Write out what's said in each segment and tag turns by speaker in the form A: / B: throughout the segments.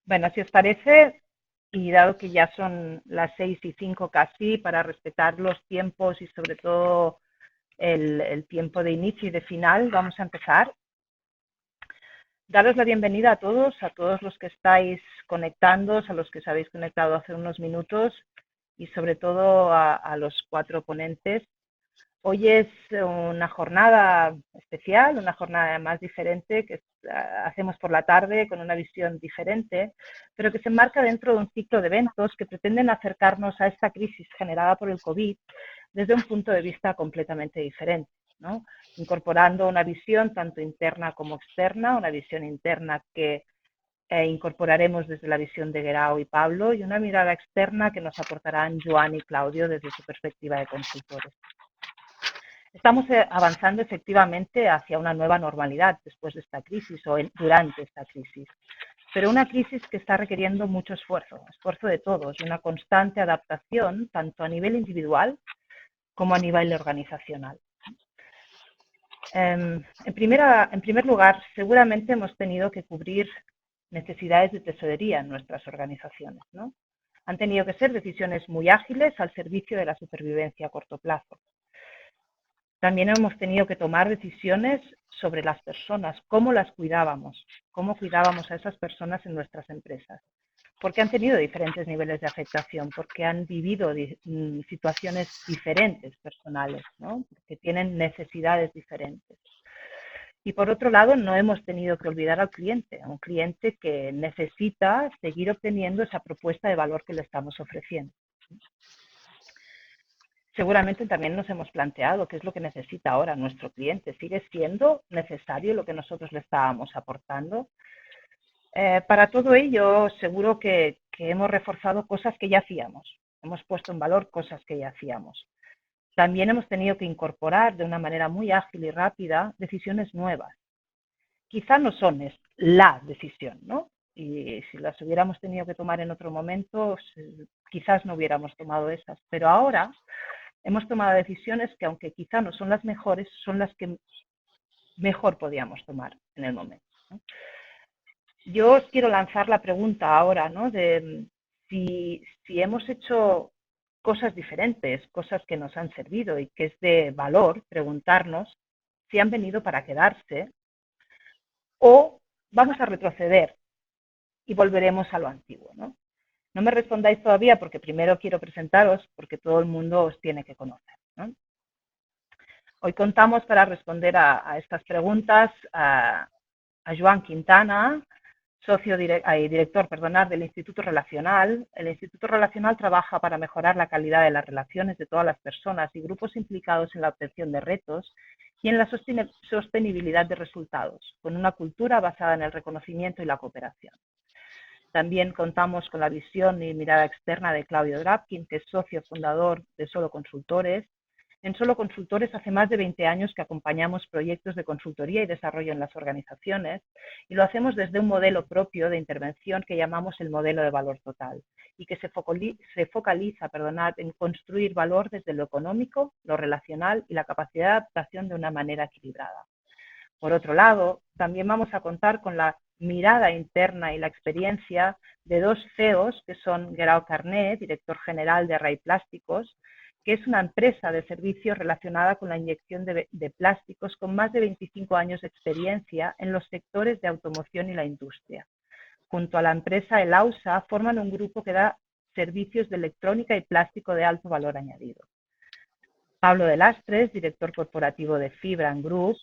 A: Bueno, si os parece, y dado que ya son las 6:05 casi, para respetar los tiempos y sobre todo el tiempo de inicio y de final, vamos a empezar. Daros la bienvenida a todos los que estáis conectándoos, a los que os habéis conectado hace unos minutos y sobre todo a los 4 ponentes. Hoy es una jornada especial, una jornada más diferente que hacemos por la tarde con una visión diferente, pero que se enmarca dentro de un ciclo de eventos que pretenden acercarnos a esta crisis generada por el COVID desde un punto de vista completamente diferente, ¿no? Incorporando una visión tanto interna como externa, una visión interna que incorporaremos desde la visión de Guerau y Pablo y una mirada externa que nos aportarán Joan y Claudio desde su perspectiva de consultores. Estamos avanzando efectivamente hacia una nueva normalidad después de esta crisis o durante esta crisis, pero una crisis que está requiriendo mucho esfuerzo de todos y una constante adaptación tanto a nivel individual como a nivel organizacional. En primer lugar, seguramente hemos tenido que cubrir necesidades de tesorería en nuestras organizaciones, ¿no? Han tenido que ser decisiones muy ágiles al servicio de la supervivencia a corto plazo. También hemos tenido que tomar decisiones sobre las personas, cómo las cuidábamos, cómo cuidábamos a esas personas en nuestras empresas, porque han tenido diferentes niveles de afectación, porque han vivido situaciones diferentes personales, ¿no? Porque tienen necesidades diferentes. Y por otro lado, no hemos tenido que olvidar al cliente, a un cliente que necesita seguir obteniendo esa propuesta de valor que le estamos ofreciendo. Seguramente también nos hemos planteado qué es lo que necesita ahora nuestro cliente. ¿Sigue siendo necesario lo que nosotros le estábamos aportando? Para todo ello, seguro que hemos reforzado cosas que ya hacíamos. Hemos puesto en valor cosas que ya hacíamos. También hemos tenido que incorporar de una manera muy ágil y rápida decisiones nuevas. Quizá no son la decisión, ¿no? Y si las hubiéramos tenido que tomar en otro momento, quizás no hubiéramos tomado esas. Pero ahora hemos tomado decisiones que, aunque quizá no son las mejores, son las que mejor podíamos tomar en el momento, ¿no? Yo os quiero lanzar la pregunta ahora, ¿no? De si hemos hecho cosas diferentes, cosas que nos han servido y que es de valor preguntarnos si han venido para quedarse o vamos a retroceder y volveremos a lo antiguo, ¿no? No me respondáis todavía porque primero quiero presentaros porque todo el mundo os tiene que conocer, ¿no? Hoy contamos para responder a estas preguntas a Joan Quintana, director del Instituto Relacional. El Instituto Relacional trabaja para mejorar la calidad de las relaciones de todas las personas y grupos implicados en la obtención de retos y en la sostenibilidad de resultados, con una cultura basada en el reconocimiento y la cooperación. También contamos con la visión y mirada externa de Claudio Drapkin, que es socio fundador de Solo Consultores. En Solo Consultores hace más de 20 años que acompañamos proyectos de consultoría y desarrollo en las organizaciones y lo hacemos desde un modelo propio de intervención que llamamos el modelo de valor total y que se focaliza en construir valor desde lo económico, lo relacional y la capacidad de adaptación de una manera equilibrada. Por otro lado, también vamos a contar con la mirada interna y la experiencia de dos CEOs que son Guerau Carnet, director general de Array Plásticos, que es una empresa de servicios relacionada con la inyección de plásticos con más de 25 años de experiencia en los sectores de automoción y la industria. Junto a la empresa Elausa forman un grupo que da servicios de electrónica y plástico de alto valor añadido. Pablo de Lastres, director corporativo de Fibran Group.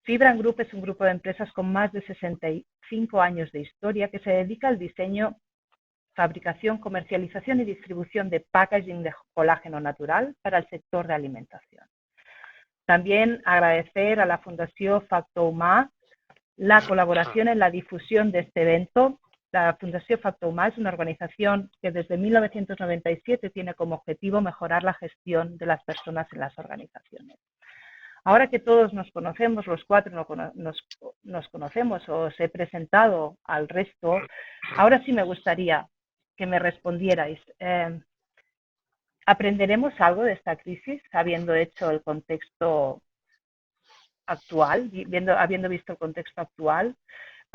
A: Fibran Group es un grupo de empresas con más de 65 años de historia que se dedica al diseño, fabricación, comercialización y distribución de packaging de colágeno natural para el sector de alimentación. También agradecer a la Fundació Factor Humà la colaboración en la difusión de este evento. La Fundació Factor Humà es una organización que desde 1997 tiene como objetivo mejorar la gestión de las personas en las organizaciones. Ahora que todos nos conocemos, los cuatro nos conocemos, os he presentado al resto, ahora sí me gustaría que me respondierais. ¿Aprenderemos algo de esta crisis habiendo hecho el contexto actual, habiendo visto el contexto actual?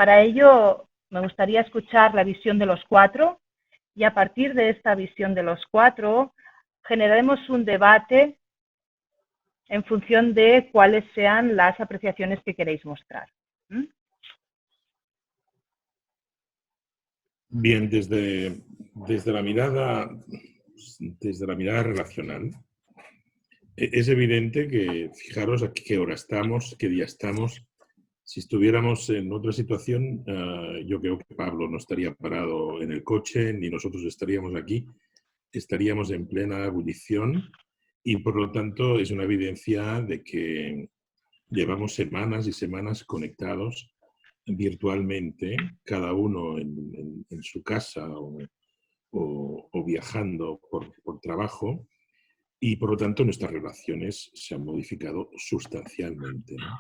A: Para ello, me gustaría escuchar la visión de los cuatro y a partir de esta visión de los cuatro generaremos un debate en función de cuáles sean las apreciaciones que queréis mostrar.
B: Bien, desde la mirada relacional, es evidente que, fijaros a qué hora estamos, qué día estamos. Si estuviéramos en otra situación, yo creo que Pablo no estaría parado en el coche, ni nosotros estaríamos aquí. Estaríamos en plena ebullición y, por lo tanto, es una evidencia de que llevamos semanas y semanas conectados virtualmente, cada uno en su casa o viajando por trabajo, y por lo tanto nuestras relaciones se han modificado sustancialmente, ¿no?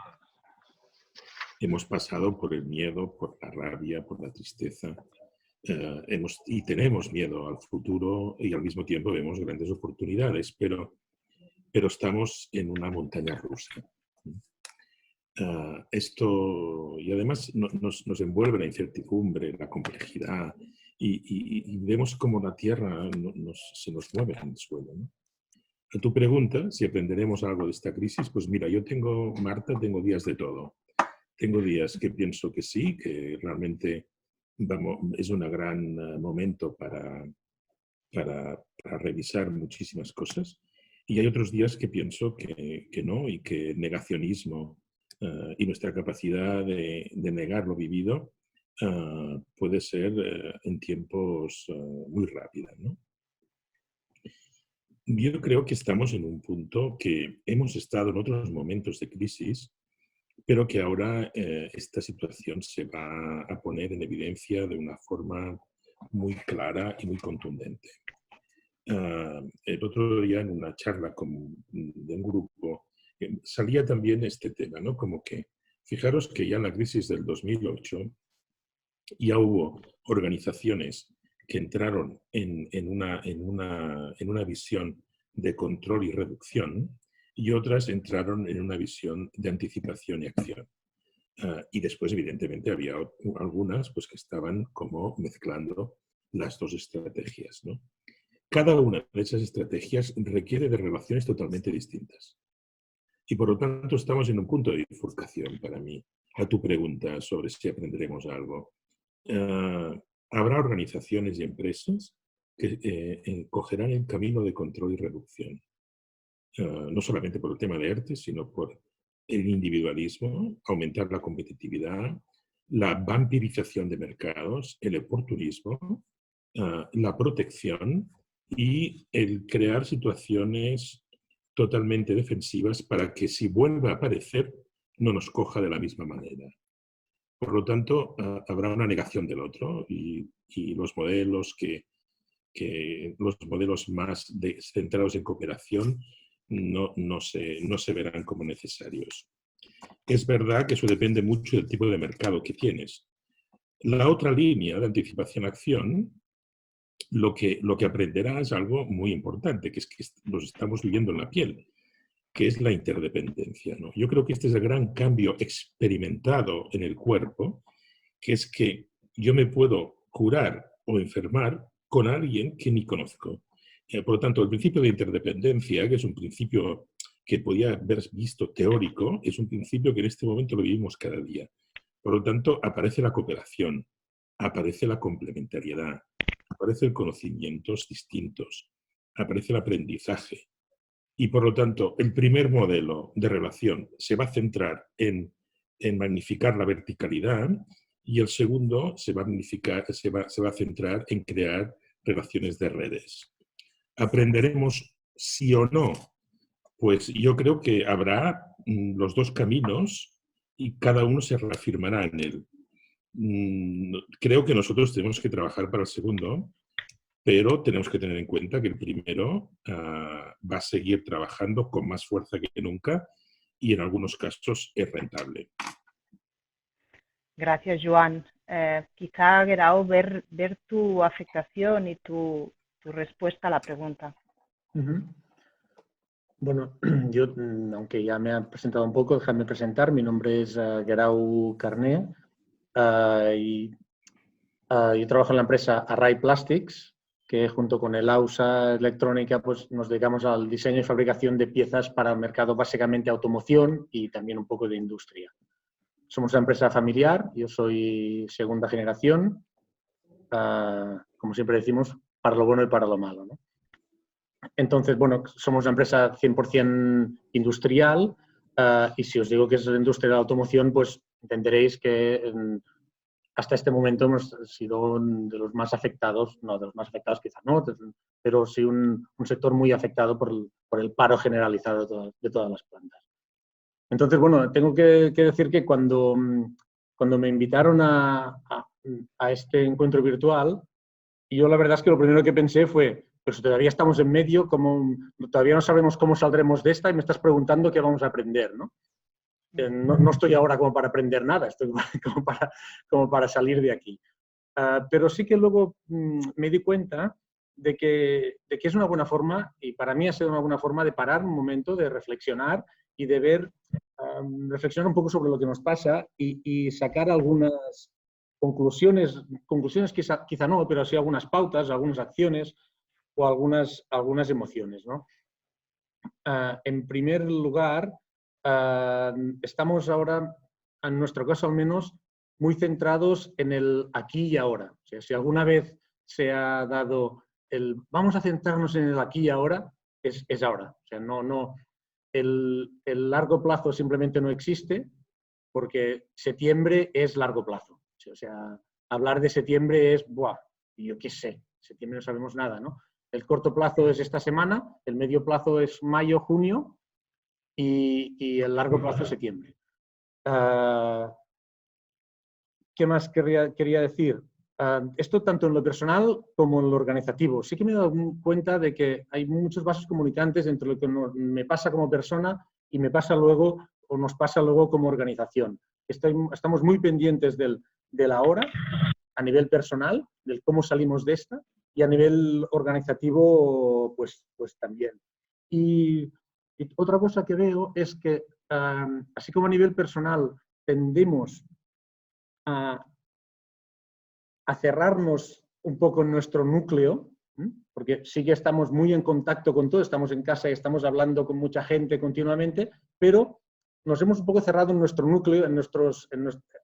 B: Hemos pasado por el miedo, por la rabia, por la tristeza, y tenemos miedo al futuro y al mismo tiempo vemos grandes oportunidades, pero estamos en una montaña rusa. Esto, y además nos envuelve la incertidumbre, la complejidad, y vemos cómo la Tierra se nos mueve en el suelo, ¿no? A tu pregunta, si aprenderemos algo de esta crisis, pues mira, yo tengo, Marta, tengo días de todo. Tengo días que pienso que sí, que realmente es un gran momento para revisar muchísimas cosas. Y hay otros días que pienso que no, y que el negacionismo y nuestra capacidad de negar lo vivido puede ser en tiempos muy rápida, ¿no? Yo creo que estamos en un punto que hemos estado en otros momentos de crisis, pero que ahora esta situación se va a poner en evidencia de una forma muy clara y muy contundente. El otro día en una charla de un grupo salía también este tema, ¿no? Como que, fijaros que ya en la crisis del 2008 ya hubo organizaciones que entraron en una visión de control y reducción y otras entraron en una visión de anticipación y acción. Y después, evidentemente, había algunas pues, que estaban como mezclando las dos estrategias, ¿no? Cada una de esas estrategias requiere de relaciones totalmente distintas. Y por lo tanto estamos en un punto de bifurcación para mí. A tu pregunta sobre si aprenderemos algo. Habrá organizaciones y empresas que cogerán el camino de control y reducción. No solamente por el tema de ERTE, sino por el individualismo, aumentar la competitividad, la vampirización de mercados, el oportunismo, la protección y el crear situaciones totalmente defensivas para que si vuelve a aparecer no nos coja de la misma manera. Por lo tanto, habrá una negación del otro y los modelos los modelos más centrados en cooperación no se verán como necesarios. Es verdad que eso depende mucho del tipo de mercado que tienes. La otra línea de anticipación-acción, lo que aprenderá es algo muy importante, que es que los estamos viviendo en la piel, que es la interdependencia, ¿no? Yo creo que este es el gran cambio experimentado en el cuerpo, que es que yo me puedo curar o enfermar con alguien que ni conozco. Por lo tanto, el principio de interdependencia, que es un principio que podía haber visto teórico, es un principio que en este momento lo vivimos cada día. Por lo tanto, aparece la cooperación, aparece la complementariedad, aparecen conocimientos distintos, aparece el aprendizaje. Y por lo tanto, el primer modelo de relación se va a centrar en magnificar la verticalidad y el segundo se va a centrar en crear relaciones de redes. ¿Aprenderemos sí o no? Pues yo creo que habrá los dos caminos y cada uno se reafirmará en él. Creo que nosotros tenemos que trabajar para el segundo, pero tenemos que tener en cuenta que el primero va a seguir trabajando con más fuerza que nunca y en algunos casos es rentable.
A: Gracias, Joan. Quizá, Guerau, ver tu afectación y tu respuesta a la pregunta.
C: Bueno, yo, aunque ya me han presentado un poco, déjame presentar. Mi nombre es Guerau Carné. Yo trabajo en la empresa Array Plastics, que junto con el AUSA Electrónica pues, nos dedicamos al diseño y fabricación de piezas para el mercado básicamente automoción y también un poco de industria. Somos una empresa familiar, yo soy segunda generación, como siempre decimos, para lo bueno y para lo malo, ¿no? Entonces, bueno, somos una empresa 100% industrial y si os digo que es la industria de la automoción, pues entenderéis que hasta este momento hemos sido de los más afectados, no de los más afectados quizás no, pero sí un sector muy afectado por el paro generalizado de todas las plantas. Entonces, bueno, tengo que decir que cuando me invitaron a este encuentro virtual, yo la verdad es que lo primero que pensé fue, pero si todavía estamos en medio, todavía no sabemos cómo saldremos de esta y me estás preguntando qué vamos a aprender, ¿no? No estoy ahora como para aprender nada, estoy como para salir de aquí. Pero sí que luego me di cuenta de que es una buena forma, y para mí ha sido una buena forma de parar un momento, de reflexionar y de ver, reflexionar un poco sobre lo que nos pasa y sacar algunas conclusiones quizá no, pero sí algunas pautas, algunas acciones o algunas emociones, ¿no? En primer lugar, estamos ahora, en nuestro caso al menos, muy centrados en el aquí y ahora. O sea, si alguna vez se ha dado el vamos a centrarnos en el aquí y ahora, es ahora. O sea, el largo plazo simplemente no existe porque septiembre es largo plazo. O sea, hablar de septiembre es, ¡buah! Yo qué sé, septiembre no sabemos nada, ¿no? El corto plazo es esta semana, el medio plazo es mayo, junio y el largo plazo es septiembre. ¿Qué más quería decir? Esto tanto en lo personal como en lo organizativo. Sí que me he dado cuenta de que hay muchos vasos comunicantes entre lo que me pasa como persona y me pasa luego o nos pasa luego como organización. Estamos muy pendientes del ahora a nivel personal, del cómo salimos de esta, y a nivel organizativo, pues también. Y otra cosa que veo es que, así como a nivel personal tendemos a cerrarnos un poco en nuestro núcleo, porque sí que estamos muy en contacto con todo, estamos en casa y estamos hablando con mucha gente continuamente, pero nos hemos un poco cerrado en nuestro núcleo, a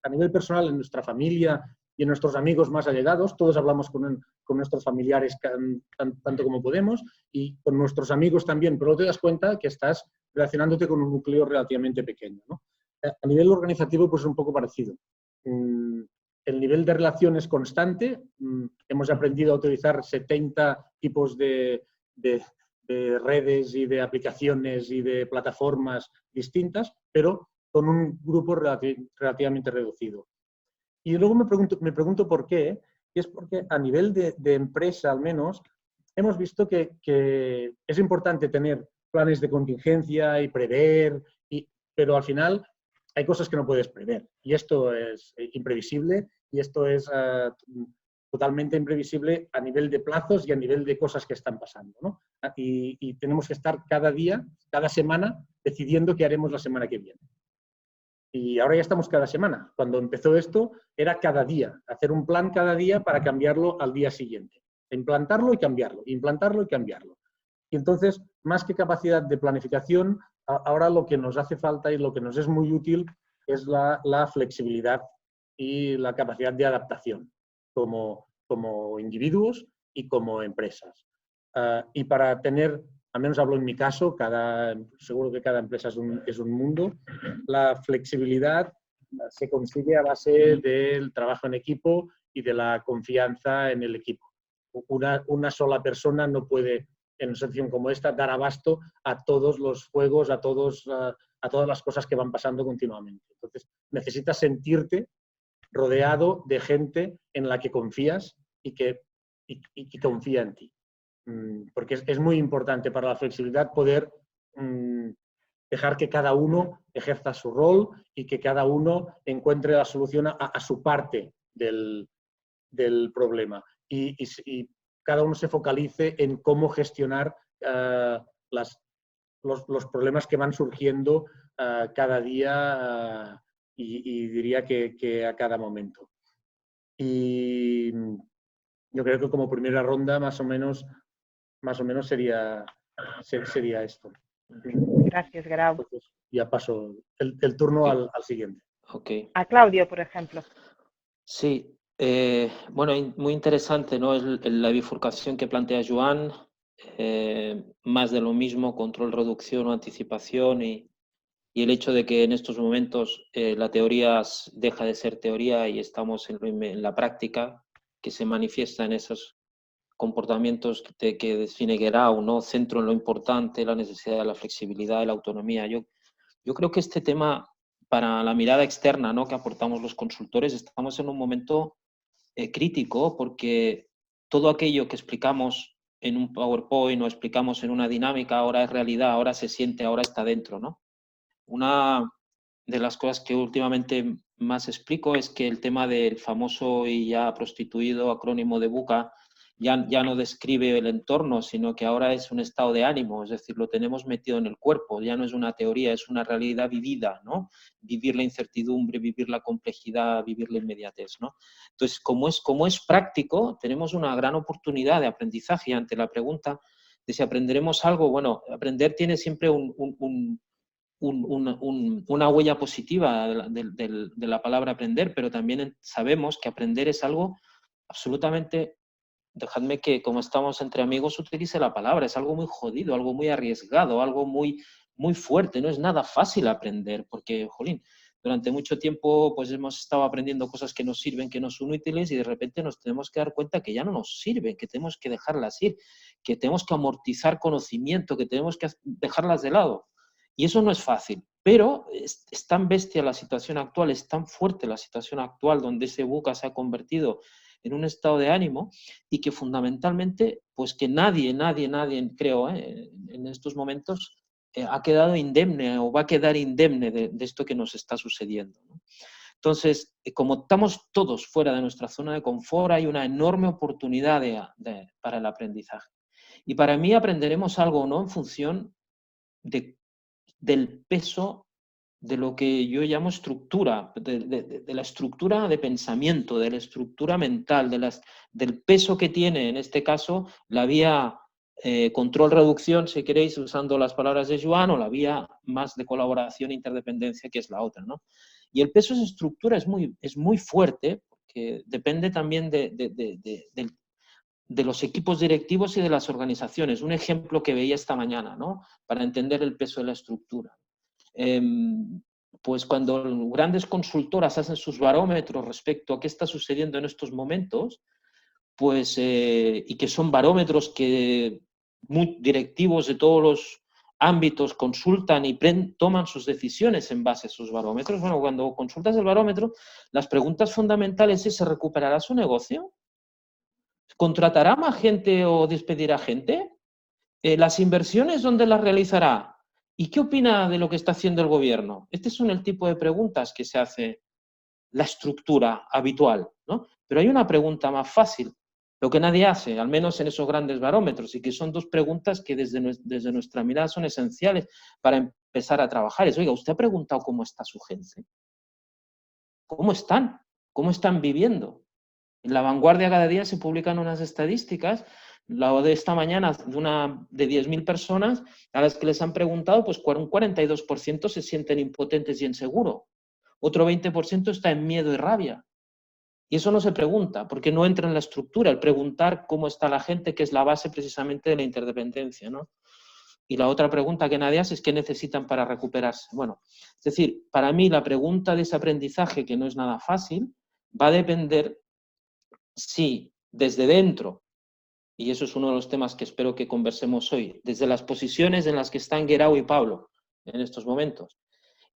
C: nivel personal, en nuestra familia y en nuestros amigos más allegados. Todos hablamos con nuestros familiares tanto como podemos y con nuestros amigos también, pero te das cuenta que estás relacionándote con un núcleo relativamente pequeño, ¿no? A nivel organizativo, pues es un poco parecido. El nivel de relación es constante. Hemos aprendido a utilizar 70 tipos de redes y de aplicaciones y de plataformas distintas, pero con un grupo relativamente reducido. Y luego me pregunto por qué, y es porque a nivel de empresa al menos, hemos visto que es importante tener planes de contingencia y prever, pero al final hay cosas que no puedes prever y esto es imprevisible y esto es totalmente imprevisible a nivel de plazos y a nivel de cosas que están pasando, ¿no? Y tenemos que estar cada día, cada semana, decidiendo qué haremos la semana que viene. Y ahora ya estamos cada semana. Cuando empezó esto era cada día, hacer un plan cada día para cambiarlo al día siguiente. Implantarlo y cambiarlo, implantarlo y cambiarlo. Y entonces, más que capacidad de planificación, ahora lo que nos hace falta y lo que nos es muy útil es la flexibilidad y la capacidad de adaptación como individuos y como empresas. Y para tener, al menos hablo en mi caso, seguro que cada empresa es un mundo, la flexibilidad se consigue a base del trabajo en equipo y de la confianza en el equipo. Una sola persona no puede, en una situación como esta, dar abasto a todos los juegos, a todas las cosas que van pasando continuamente. Entonces, necesitas sentirte rodeado de gente en la que confías y que confía en ti. Porque es muy importante para la flexibilidad poder dejar que cada uno ejerza su rol y que cada uno encuentre la solución a su parte del problema. Y cada uno se focalice en cómo gestionar los problemas que van surgiendo cada día y diría que a cada momento. Y yo creo que como primera ronda más o menos sería esto.
A: Gracias, Grau.
C: Entonces, ya paso el turno al siguiente.
D: Ok.
A: A Claudio, por ejemplo.
D: Sí, bueno, muy interesante, ¿no? La bifurcación que plantea Joan, más de lo mismo, control, reducción o anticipación, y el hecho de que en estos momentos la teoría deja de ser teoría y estamos en la práctica, que se manifiesta en esos comportamientos que define Guerau, ¿no? Centro en lo importante, la necesidad de la flexibilidad, de la autonomía. Yo creo que este tema, para la mirada externa, ¿no?, que aportamos los consultores, estamos en un momento crítico, porque todo aquello que explicamos en un PowerPoint o explicamos en una dinámica ahora es realidad, ahora se siente, ahora está dentro, ¿no? Una de las cosas que últimamente más explico es que el tema del famoso y ya prostituido acrónimo de VUCA ya no describe el entorno, sino que ahora es un estado de ánimo, es decir, lo tenemos metido en el cuerpo, ya no es una teoría, es una realidad vivida, ¿no? Vivir la incertidumbre, vivir la complejidad, vivir la inmediatez, ¿no? Entonces, como es práctico, tenemos una gran oportunidad de aprendizaje. Ante la pregunta de si aprenderemos algo, bueno, aprender tiene siempre una huella positiva de la palabra aprender, pero también sabemos que aprender es algo absolutamente, dejadme que como estamos entre amigos utilice la palabra, es algo muy jodido, algo muy arriesgado, algo muy, muy fuerte, no es nada fácil aprender, porque, jolín, durante mucho tiempo pues hemos estado aprendiendo cosas que nos sirven, que nos son útiles, y de repente nos tenemos que dar cuenta que ya no nos sirven, que tenemos que dejarlas ir, que tenemos que amortizar conocimiento, que tenemos que dejarlas de lado. Y eso no es fácil, pero es tan bestia la situación actual, es tan fuerte la situación actual, donde ese VUCA se ha convertido en un estado de ánimo, y que fundamentalmente, pues que nadie, creo, en estos momentos ha quedado indemne o va a quedar indemne de esto que nos está sucediendo, ¿no? Entonces, como estamos todos fuera de nuestra zona de confort, hay una enorme oportunidad para el aprendizaje. Y para mí aprenderemos algo, ¿no?, en función del peso de lo que yo llamo estructura, de la estructura de pensamiento, de la estructura mental, del peso que tiene, en este caso, la vía control-reducción, si queréis, usando las palabras de Joan, o la vía más de colaboración e interdependencia, que es la otra, ¿no? Y el peso de esa estructura es muy fuerte, porque depende también de los equipos directivos y de las organizaciones. Un ejemplo que veía esta mañana, ¿no?, para entender el peso de la estructura. Pues cuando grandes consultoras hacen sus barómetros respecto a qué está sucediendo en estos momentos, pues, y que son barómetros que muy directivos de todos los ámbitos consultan y toman sus decisiones en base a esos barómetros. Bueno, cuando consultas el barómetro, las preguntas fundamentales es: ¿se recuperará su negocio? ¿Contratará más gente o despedirá gente? ¿Las inversiones dónde las realizará? ¿Y qué opina de lo que está haciendo el gobierno? Este son el tipo de preguntas que se hace la estructura habitual, ¿no? Pero hay una pregunta más fácil, lo que nadie hace, al menos en esos grandes barómetros, y que son dos preguntas que desde nuestra mirada son esenciales para empezar a trabajar. Es: oiga, ¿usted ha preguntado cómo está su gente? ¿Cómo están? ¿Cómo están viviendo? En La Vanguardia cada día se publican unas estadísticas, la de esta mañana de 10.000 personas a las que les han preguntado, pues un 42% se sienten impotentes y inseguros. Otro 20% está en miedo y rabia. Y eso no se pregunta, porque no entra en la estructura, el preguntar cómo está la gente, que es la base precisamente de la interdependencia, ¿no? Y la otra pregunta que nadie hace es: ¿qué necesitan para recuperarse? Bueno, es decir, para mí la pregunta de ese aprendizaje, que no es nada fácil, va a depender si desde dentro, y eso es uno de los temas que espero que conversemos hoy, desde las posiciones en las que están Guerau y Pablo en estos momentos,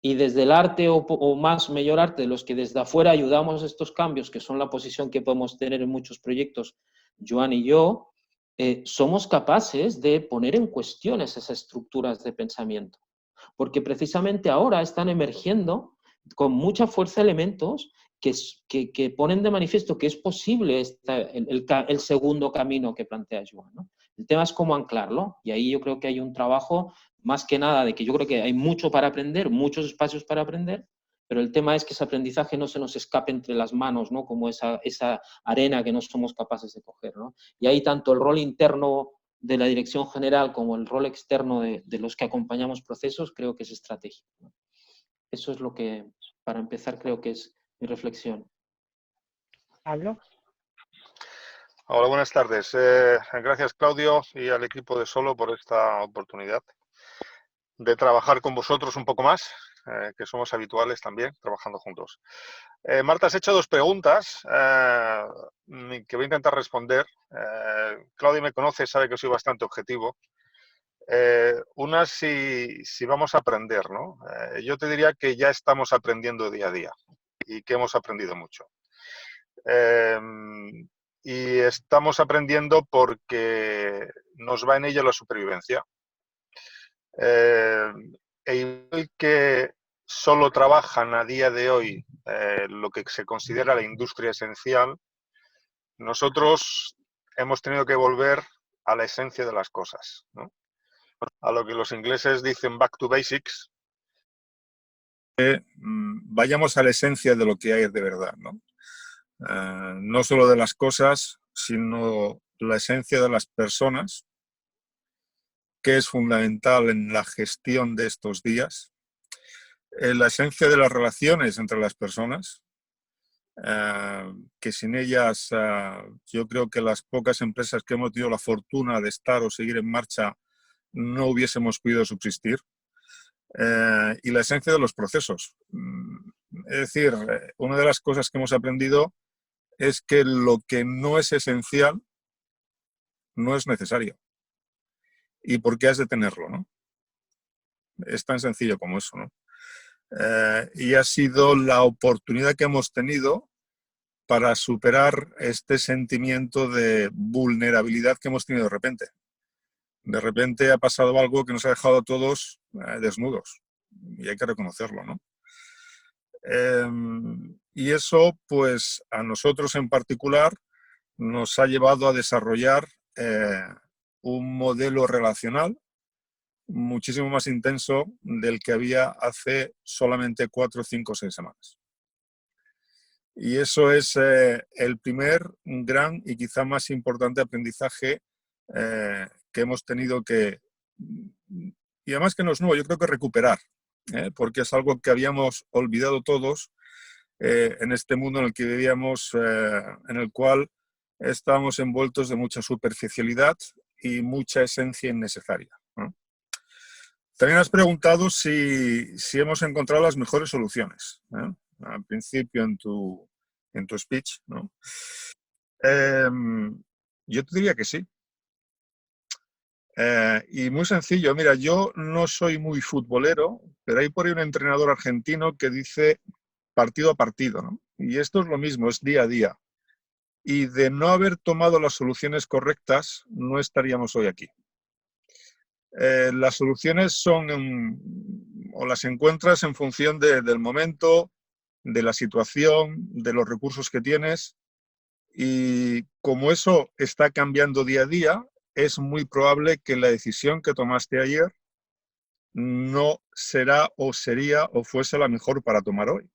D: y desde el arte o más mayor arte de los que desde afuera ayudamos a estos cambios, que son la posición que podemos tener en muchos proyectos, Joan y yo, somos capaces de poner en cuestión esas estructuras de pensamiento. Porque precisamente ahora están emergiendo con mucha fuerza elementos que ponen de manifiesto que es posible el segundo camino que plantea Joan, ¿no? El tema es cómo anclarlo, y ahí yo creo que hay un trabajo, más que nada, de que yo creo que hay mucho para aprender, muchos espacios para aprender, pero el tema es que ese aprendizaje no se nos escape entre las manos, ¿no? Como esa arena que no somos capaces de coger, ¿no? Y ahí tanto el rol interno de la dirección general como el rol externo de los que acompañamos procesos creo que es estratégico, ¿no? Eso es lo que, para empezar, creo que es mi reflexión.
A: Pablo.
E: Hola, buenas tardes. Gracias, Claudio, y al equipo de Solo por esta oportunidad de trabajar con vosotros un poco más, que somos habituales también, trabajando juntos. Marta, has hecho dos preguntas que voy a intentar responder. Claudio me conoce, sabe que soy bastante objetivo. Una, si vamos a aprender, ¿no? Yo te diría que ya estamos aprendiendo día a día y que hemos aprendido mucho. Y estamos aprendiendo porque nos va en ello la supervivencia. Igual que solo trabajan a día de hoy lo que se considera la industria esencial, nosotros hemos tenido que volver a la esencia de las cosas, ¿no? A lo que los ingleses dicen back to basics. Vayamos a la esencia de lo que hay de verdad, ¿no? No solo de las cosas, sino la esencia de las personas, que es fundamental en la gestión de estos días, la esencia de las relaciones entre las personas, que sin ellas yo creo que las pocas empresas que hemos tenido la fortuna de estar o seguir en marcha no hubiésemos podido subsistir, y la esencia de los procesos. Es decir, una de las cosas que hemos aprendido es que lo que no es esencial no es necesario. ¿Y por qué has de tenerlo, no? Es tan sencillo como eso, ¿no? Y ha sido la oportunidad que hemos tenido para superar este sentimiento de vulnerabilidad que hemos tenido de repente. De repente ha pasado algo que nos ha dejado a todos desnudos, y hay que reconocerlo, ¿no? Y eso, pues, a nosotros en particular, nos ha llevado a desarrollar un modelo relacional muchísimo más intenso del que había hace solamente 4, 5, 6 semanas. Y eso es el primer gran y quizá más importante aprendizaje que hemos tenido que, y además que no es nuevo, yo creo que recuperar, porque es algo que habíamos olvidado todos en este mundo en el que vivíamos, en el cual estábamos envueltos de mucha superficialidad y mucha esencia innecesaria, ¿no? También has preguntado si hemos encontrado las mejores soluciones, ¿eh? Al principio en tu speech, ¿no? Yo te diría que sí. Y muy sencillo, mira, yo no soy muy futbolero, pero hay por ahí un entrenador argentino que dice partido a partido, ¿no? Y esto es lo mismo, es día a día. Y de no haber tomado las soluciones correctas, no estaríamos hoy aquí. Las soluciones son o las encuentras en función del momento, de la situación, de los recursos que tienes, y como eso está cambiando día a día, es muy probable que la decisión que tomaste ayer no será o sería o fuese la mejor para tomar hoy.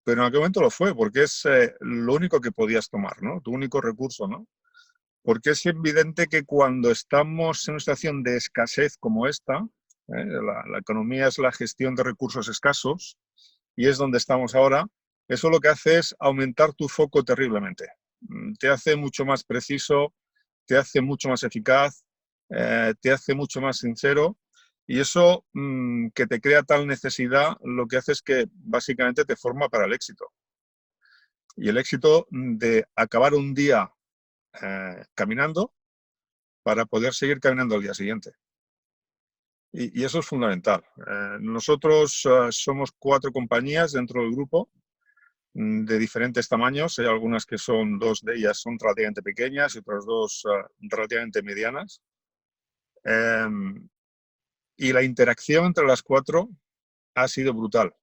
E: Pero en aquel momento lo fue, porque es lo único que podías tomar, ¿no? Tu único recurso, ¿no? Porque es evidente que cuando estamos en una situación de escasez como esta, la economía es la gestión de recursos escasos y es donde estamos ahora, eso lo que hace es aumentar tu foco terriblemente. Te hace mucho más preciso, te hace mucho más eficaz, te hace mucho más sincero, y eso que te crea tal necesidad lo que hace es que básicamente te forma para el éxito. Y el éxito de acabar un día caminando para poder seguir caminando al día siguiente. Y eso es fundamental. Nosotros somos 4 compañías dentro del grupo de diferentes tamaños. Hay algunas que son, 2 de ellas son relativamente pequeñas y otras 2 relativamente medianas. Y la interacción entre las 4 ha sido brutal.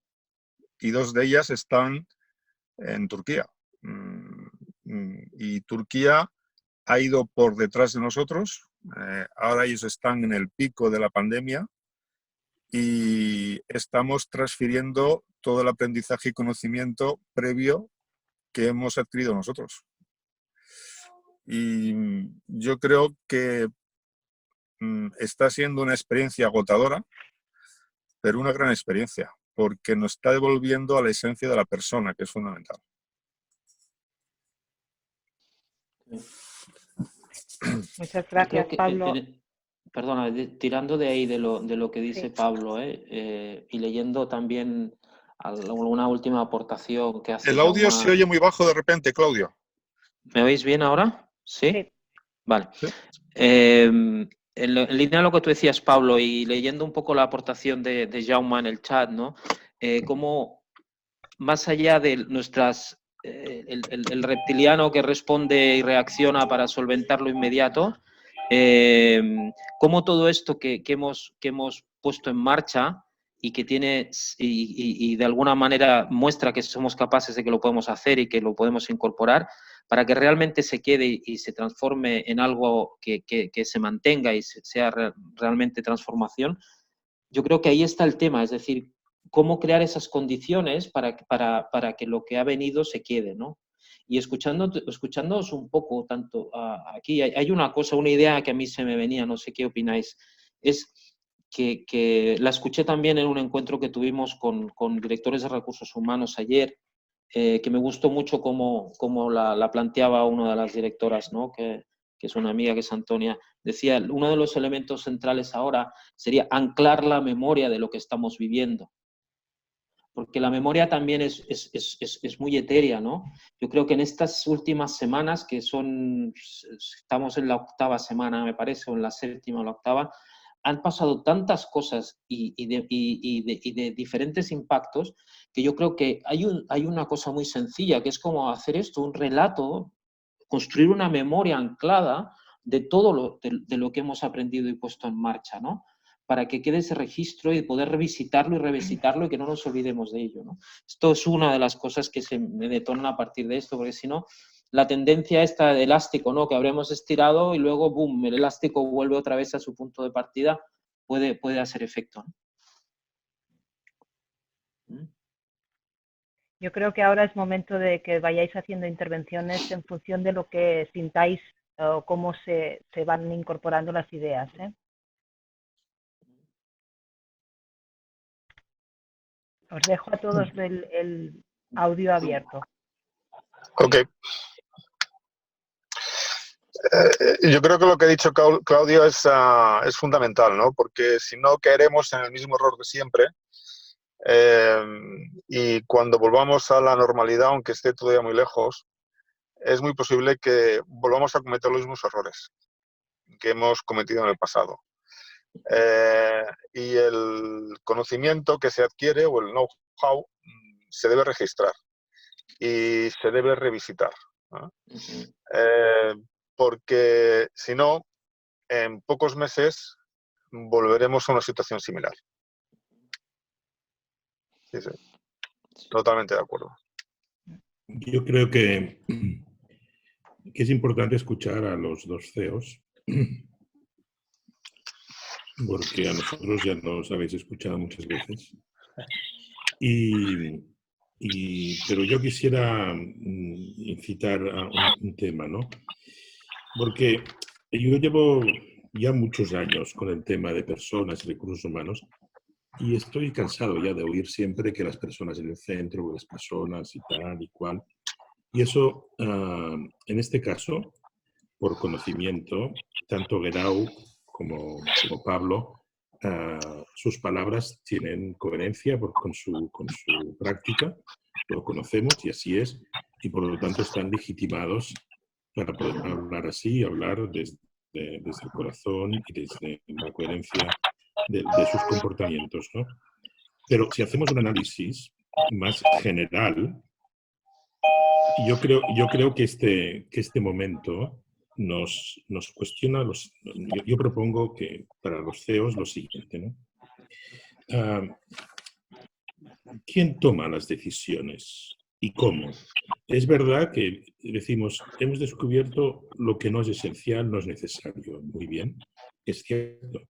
E: Y 2 de ellas están en Turquía. Y Turquía ha ido por detrás de nosotros. Ahora ellos están en el pico de la pandemia y estamos transfiriendo todo el aprendizaje y conocimiento previo que hemos adquirido nosotros. Y yo creo que está siendo una experiencia agotadora, pero una gran experiencia, porque nos está devolviendo a la esencia de la persona, que es fundamental.
A: Muchas gracias, Pablo.
D: Perdona, tirando de ahí de lo que dice
A: Sí.
D: Pablo, y leyendo también alguna última aportación que hace
E: El audio
D: Jaume.
E: se oye muy bajo de repente, Claudio.
D: ¿Me oís bien ahora? ¿Sí?
A: Sí.
D: Vale.
E: Sí.
D: En línea de lo que tú decías, Pablo, y leyendo un poco la aportación de Jaume en el chat, ¿no? Cómo más allá de nuestras... el reptiliano que responde y reacciona para solventar lo inmediato, cómo todo esto que hemos puesto en marcha y que tiene y de alguna manera muestra que somos capaces de que lo podemos hacer y que lo podemos incorporar, para que realmente se quede y se transforme en algo que se mantenga y sea realmente transformación. Yo creo que ahí está el tema, es decir, cómo crear esas condiciones para que lo que ha venido se quede, ¿no? Y escuchándoos un poco, tanto aquí hay una cosa, una idea que a mí se me venía, no sé qué opináis, es que la escuché también en un encuentro que tuvimos con directores de recursos humanos ayer, que me gustó mucho cómo la planteaba una de las directoras, ¿no? Que es una amiga, que es Antonia. Decía, uno de los elementos centrales ahora sería anclar la memoria de lo que estamos viviendo. Porque la memoria también es muy etérea, ¿no? Yo creo que en estas últimas semanas, estamos en la 8ª semana, me parece, o en la 7ª o la 8ª, han pasado tantas cosas y de diferentes impactos, que yo creo que hay una cosa muy sencilla, que es como hacer esto, un relato, construir una memoria anclada de todo de lo que hemos aprendido y puesto en marcha, ¿no? Para que quede ese registro y poder revisitarlo y revisitarlo y que no nos olvidemos de ello, ¿no? Esto es una de las cosas que se me detonan a partir de esto, porque si no, la tendencia esta de elástico, ¿no? Que habremos estirado y luego, boom, el elástico vuelve otra vez a su punto de partida, puede hacer efecto, ¿no?
A: Yo creo que ahora es momento de que vayáis haciendo intervenciones en función de lo que sintáis o cómo se van incorporando las ideas, ¿eh? Os dejo a todos el audio abierto.
E: Ok. Yo creo que lo que ha dicho Claudio es fundamental, ¿no? Porque si no caeremos en el mismo error de siempre, y cuando volvamos a la normalidad, aunque esté todavía muy lejos, es muy posible que volvamos a cometer los mismos errores que hemos cometido en el pasado. Y el conocimiento que se adquiere o el know-how se debe registrar y se debe revisitar, ¿no? Porque si no, en pocos meses volveremos a una situación similar. Sí, sí. Totalmente de acuerdo.
B: Yo creo que es importante escuchar a los dos CEOs, porque a nosotros ya nos habéis escuchado muchas veces. Pero yo quisiera incitar a un tema, ¿no? Porque yo llevo ya muchos años con el tema de personas y recursos humanos y estoy cansado ya de oír siempre que las personas en el centro, las personas y tal y cual. Y eso, en este caso, por conocimiento, tanto Guerau como Pablo, sus palabras tienen coherencia con su práctica, lo conocemos y así es, y por lo tanto están legitimados para poder hablar así, hablar desde el corazón y desde la coherencia de sus comportamientos, ¿no? Pero si hacemos un análisis más general, yo creo que este momento nos cuestiona yo propongo que para los CEOs lo siguiente, ¿no? ¿Quién toma las decisiones y cómo? Es verdad que decimos, hemos descubierto lo que no es esencial, no es necesario. Muy bien, es cierto.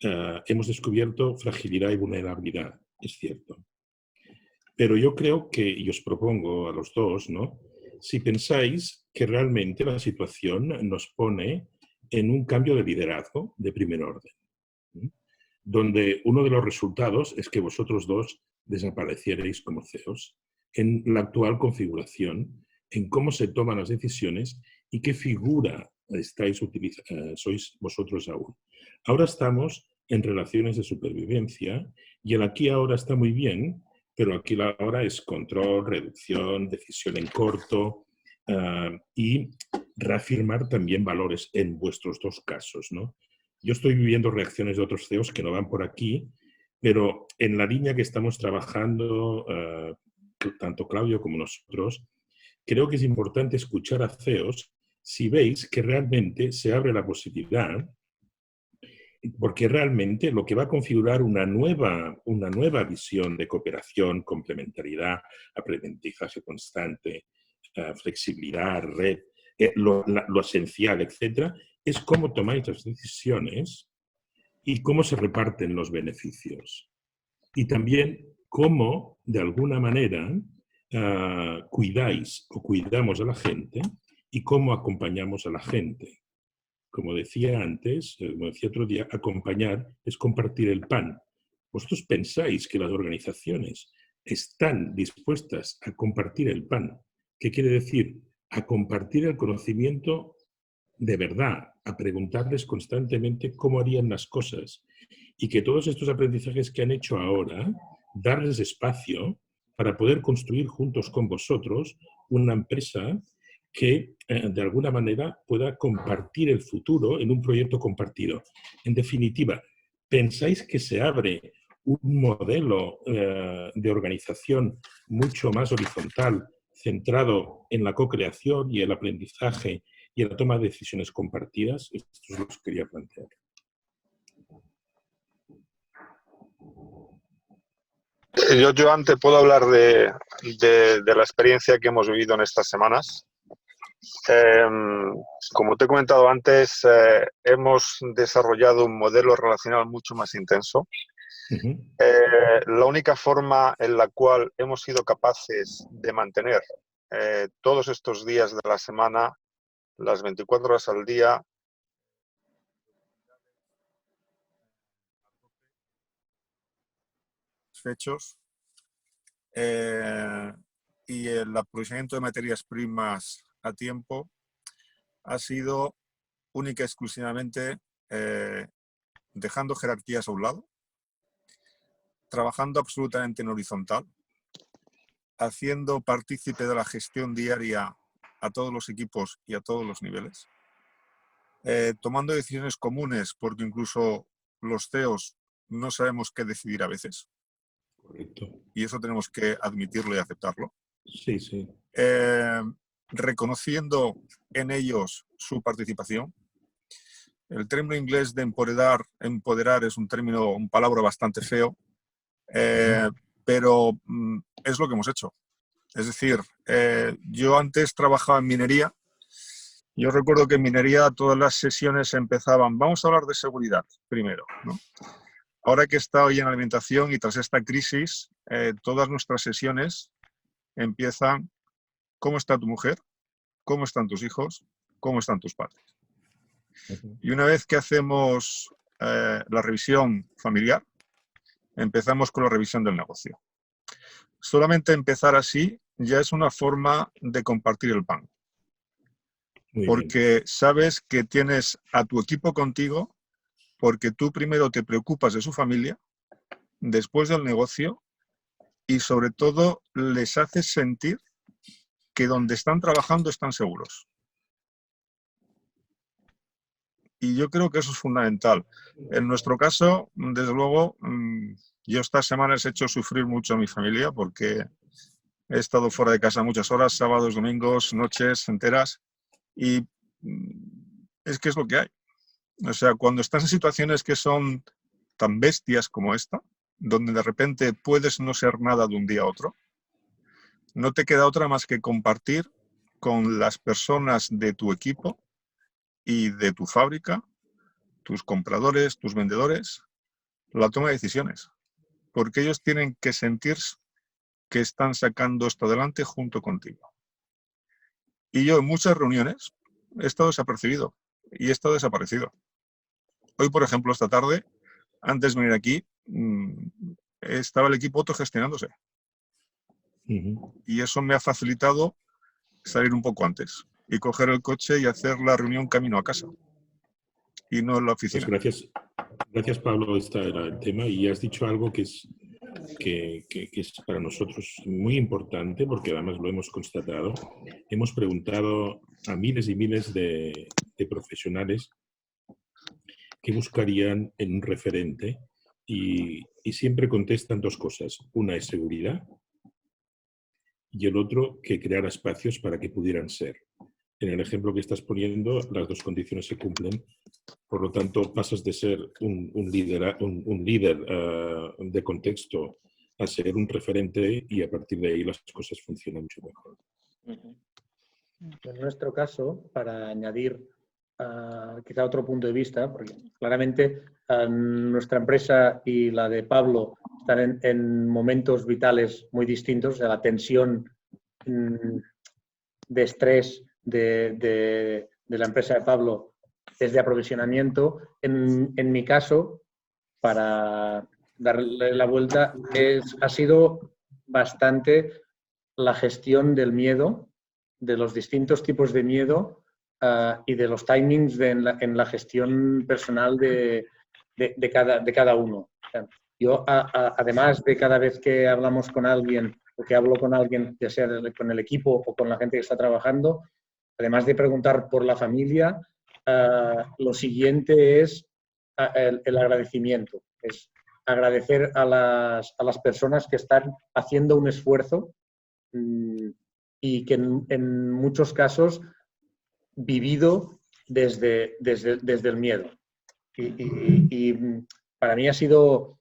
B: hemos descubierto fragilidad y vulnerabilidad, es cierto. Pero yo creo que, y os propongo a los dos, ¿no? Si pensáis que realmente la situación nos pone en un cambio de liderazgo de primer orden, ¿sí? Donde uno de los resultados es que vosotros dos desaparecierais como CEOs en la actual configuración, en cómo se toman las decisiones y qué figura sois vosotros aún. Ahora estamos en relaciones de supervivencia y el aquí ahora está muy bien, pero aquí la ahora es control, reducción, decisión en corto y reafirmar también valores en vuestros dos casos, ¿no? Yo estoy viviendo reacciones de otros CEOs que no van por aquí, pero en la línea que estamos trabajando, tanto Claudio como nosotros, creo que es importante escuchar a CEOs si veis que realmente se abre la posibilidad, porque realmente lo que va a configurar una nueva visión de cooperación, complementariedad, aprendizaje constante, flexibilidad, red, lo esencial, etcétera, es cómo tomáis las decisiones y cómo se reparten los beneficios. Y también cómo, de alguna manera, cuidáis o cuidamos a la gente y cómo acompañamos a la gente. Como decía antes, como decía otro día, acompañar es compartir el pan. ¿Vosotros pensáis que las organizaciones están dispuestas a compartir el pan? ¿Qué quiere decir? A compartir el conocimiento de verdad, a preguntarles constantemente cómo harían las cosas y que todos estos aprendizajes que han hecho ahora, darles espacio para poder construir juntos con vosotros una empresa que de alguna manera pueda compartir el futuro en un proyecto compartido. En definitiva, ¿pensáis que se abre un modelo de organización mucho más horizontal, centrado en la co-creación y el aprendizaje y en la toma de decisiones compartidas? Esto es lo que os quería plantear.
E: Yo antes puedo hablar de la experiencia que hemos vivido en estas semanas. Como te he comentado antes, hemos desarrollado un modelo relacional mucho más intenso. La única forma en la cual hemos sido capaces de mantener todos estos días de la semana, las 24 horas al día, fechos, y el aprovisionamiento de materias primas a tiempo ha sido única y exclusivamente dejando jerarquías a un lado, trabajando absolutamente en horizontal, haciendo partícipe de la gestión diaria a todos los equipos y a todos los niveles, tomando decisiones comunes, porque incluso los CEOs no sabemos qué decidir a veces.
B: Correcto.
E: Y eso tenemos que admitirlo y aceptarlo.
B: Sí, sí.
E: Reconociendo en ellos su participación. El término inglés de empoderar es un palabra bastante feo, pero es lo que hemos hecho. Es decir, yo antes trabajaba en minería. Yo recuerdo que en minería todas las sesiones empezaban, vamos a hablar de seguridad primero, ¿no? Ahora que he estado hoy en alimentación y tras esta crisis, todas nuestras sesiones empiezan, ¿cómo está tu mujer? ¿Cómo están tus hijos? ¿Cómo están tus padres? Y una vez que hacemos la revisión familiar, empezamos con la revisión del negocio. Solamente empezar así ya es una forma de compartir el pan. Porque sabes que tienes a tu equipo contigo, porque tú primero te preocupas de su familia, después del negocio, y sobre todo les haces sentir que donde están trabajando están seguros. Y yo creo que eso es fundamental. En nuestro caso, desde luego, yo estas semanas he hecho sufrir mucho a mi familia porque he estado fuera de casa muchas horas, sábados, domingos, noches enteras, y es que es lo que hay. O sea, cuando estás en situaciones que son tan bestias como esta, donde de repente puedes no ser nada de un día a otro, no te queda otra más que compartir con las personas de tu equipo y de tu fábrica, tus compradores, tus vendedores, la toma de decisiones, porque ellos tienen que sentir que están sacando esto adelante junto contigo. Y yo en muchas reuniones he estado desapercibido y he estado desaparecido. Hoy, por ejemplo, esta tarde, antes de venir aquí, estaba el equipo autogestionándose. Y eso me ha facilitado salir un poco antes y coger el coche y hacer la reunión camino a casa y no en la oficina.
B: Pues gracias Pablo, este era el tema y has dicho algo que es para nosotros muy importante porque además lo hemos constatado. Hemos preguntado a miles y miles de profesionales qué buscarían en un referente y siempre contestan dos cosas. Una es seguridad y el otro que crear espacios para que pudieran ser. En el ejemplo que estás poniendo, las dos condiciones se cumplen. Por lo tanto, pasas de ser un líder de contexto a ser un referente y a partir de ahí las cosas funcionan mucho mejor.
C: En nuestro caso, para añadir quizá otro punto de vista, porque claramente nuestra empresa y la de Pablo están en momentos vitales muy distintos. O sea, la tensión de estrés de la empresa de Pablo es de aprovisionamiento. En mi caso, para darle la vuelta, ha sido bastante la gestión del miedo, de los distintos tipos de miedo y de los timings en la gestión personal de cada uno. O sea, yo, además de cada vez que hablamos con alguien o que hablo con alguien, ya sea con el equipo o con la gente que está trabajando, además de preguntar por la familia, lo siguiente es el agradecimiento. Es agradecer a las personas que están haciendo un esfuerzo y que en muchos casos vivido desde el miedo. Y para mí ha sido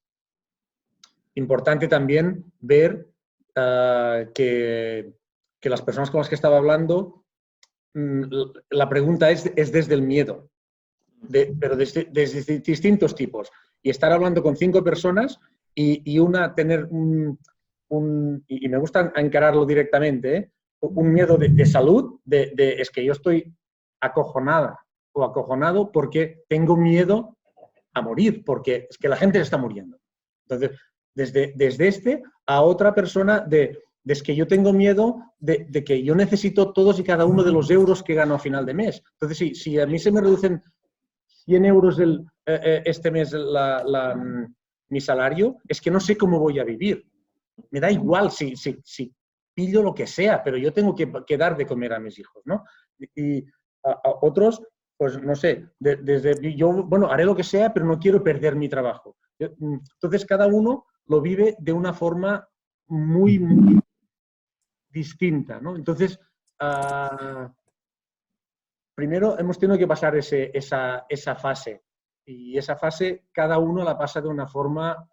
C: importante también ver que las personas con las que estaba hablando, la pregunta es desde el miedo, pero desde distintos tipos. Y estar hablando con 5 personas y una tener y me gusta encararlo directamente, un miedo de salud, es que yo estoy acojonada o acojonado porque tengo miedo a morir, porque es que la gente se está muriendo. Entonces, desde a otra persona es que yo tengo miedo de que yo necesito todos y cada uno de los euros que gano a final de mes. Entonces, si a mí se me reducen 100 euros este mes mi salario, es que no sé cómo voy a vivir. Me da igual si pillo lo que sea, pero yo tengo que dar de comer a mis hijos, ¿no? Y a otros, pues no sé, yo, bueno, haré lo que sea, pero no quiero perder mi trabajo. Entonces, cada uno lo vive de una forma muy, muy distinta, ¿no? Entonces, primero hemos tenido que pasar esa fase. Y esa fase cada uno la pasa de una forma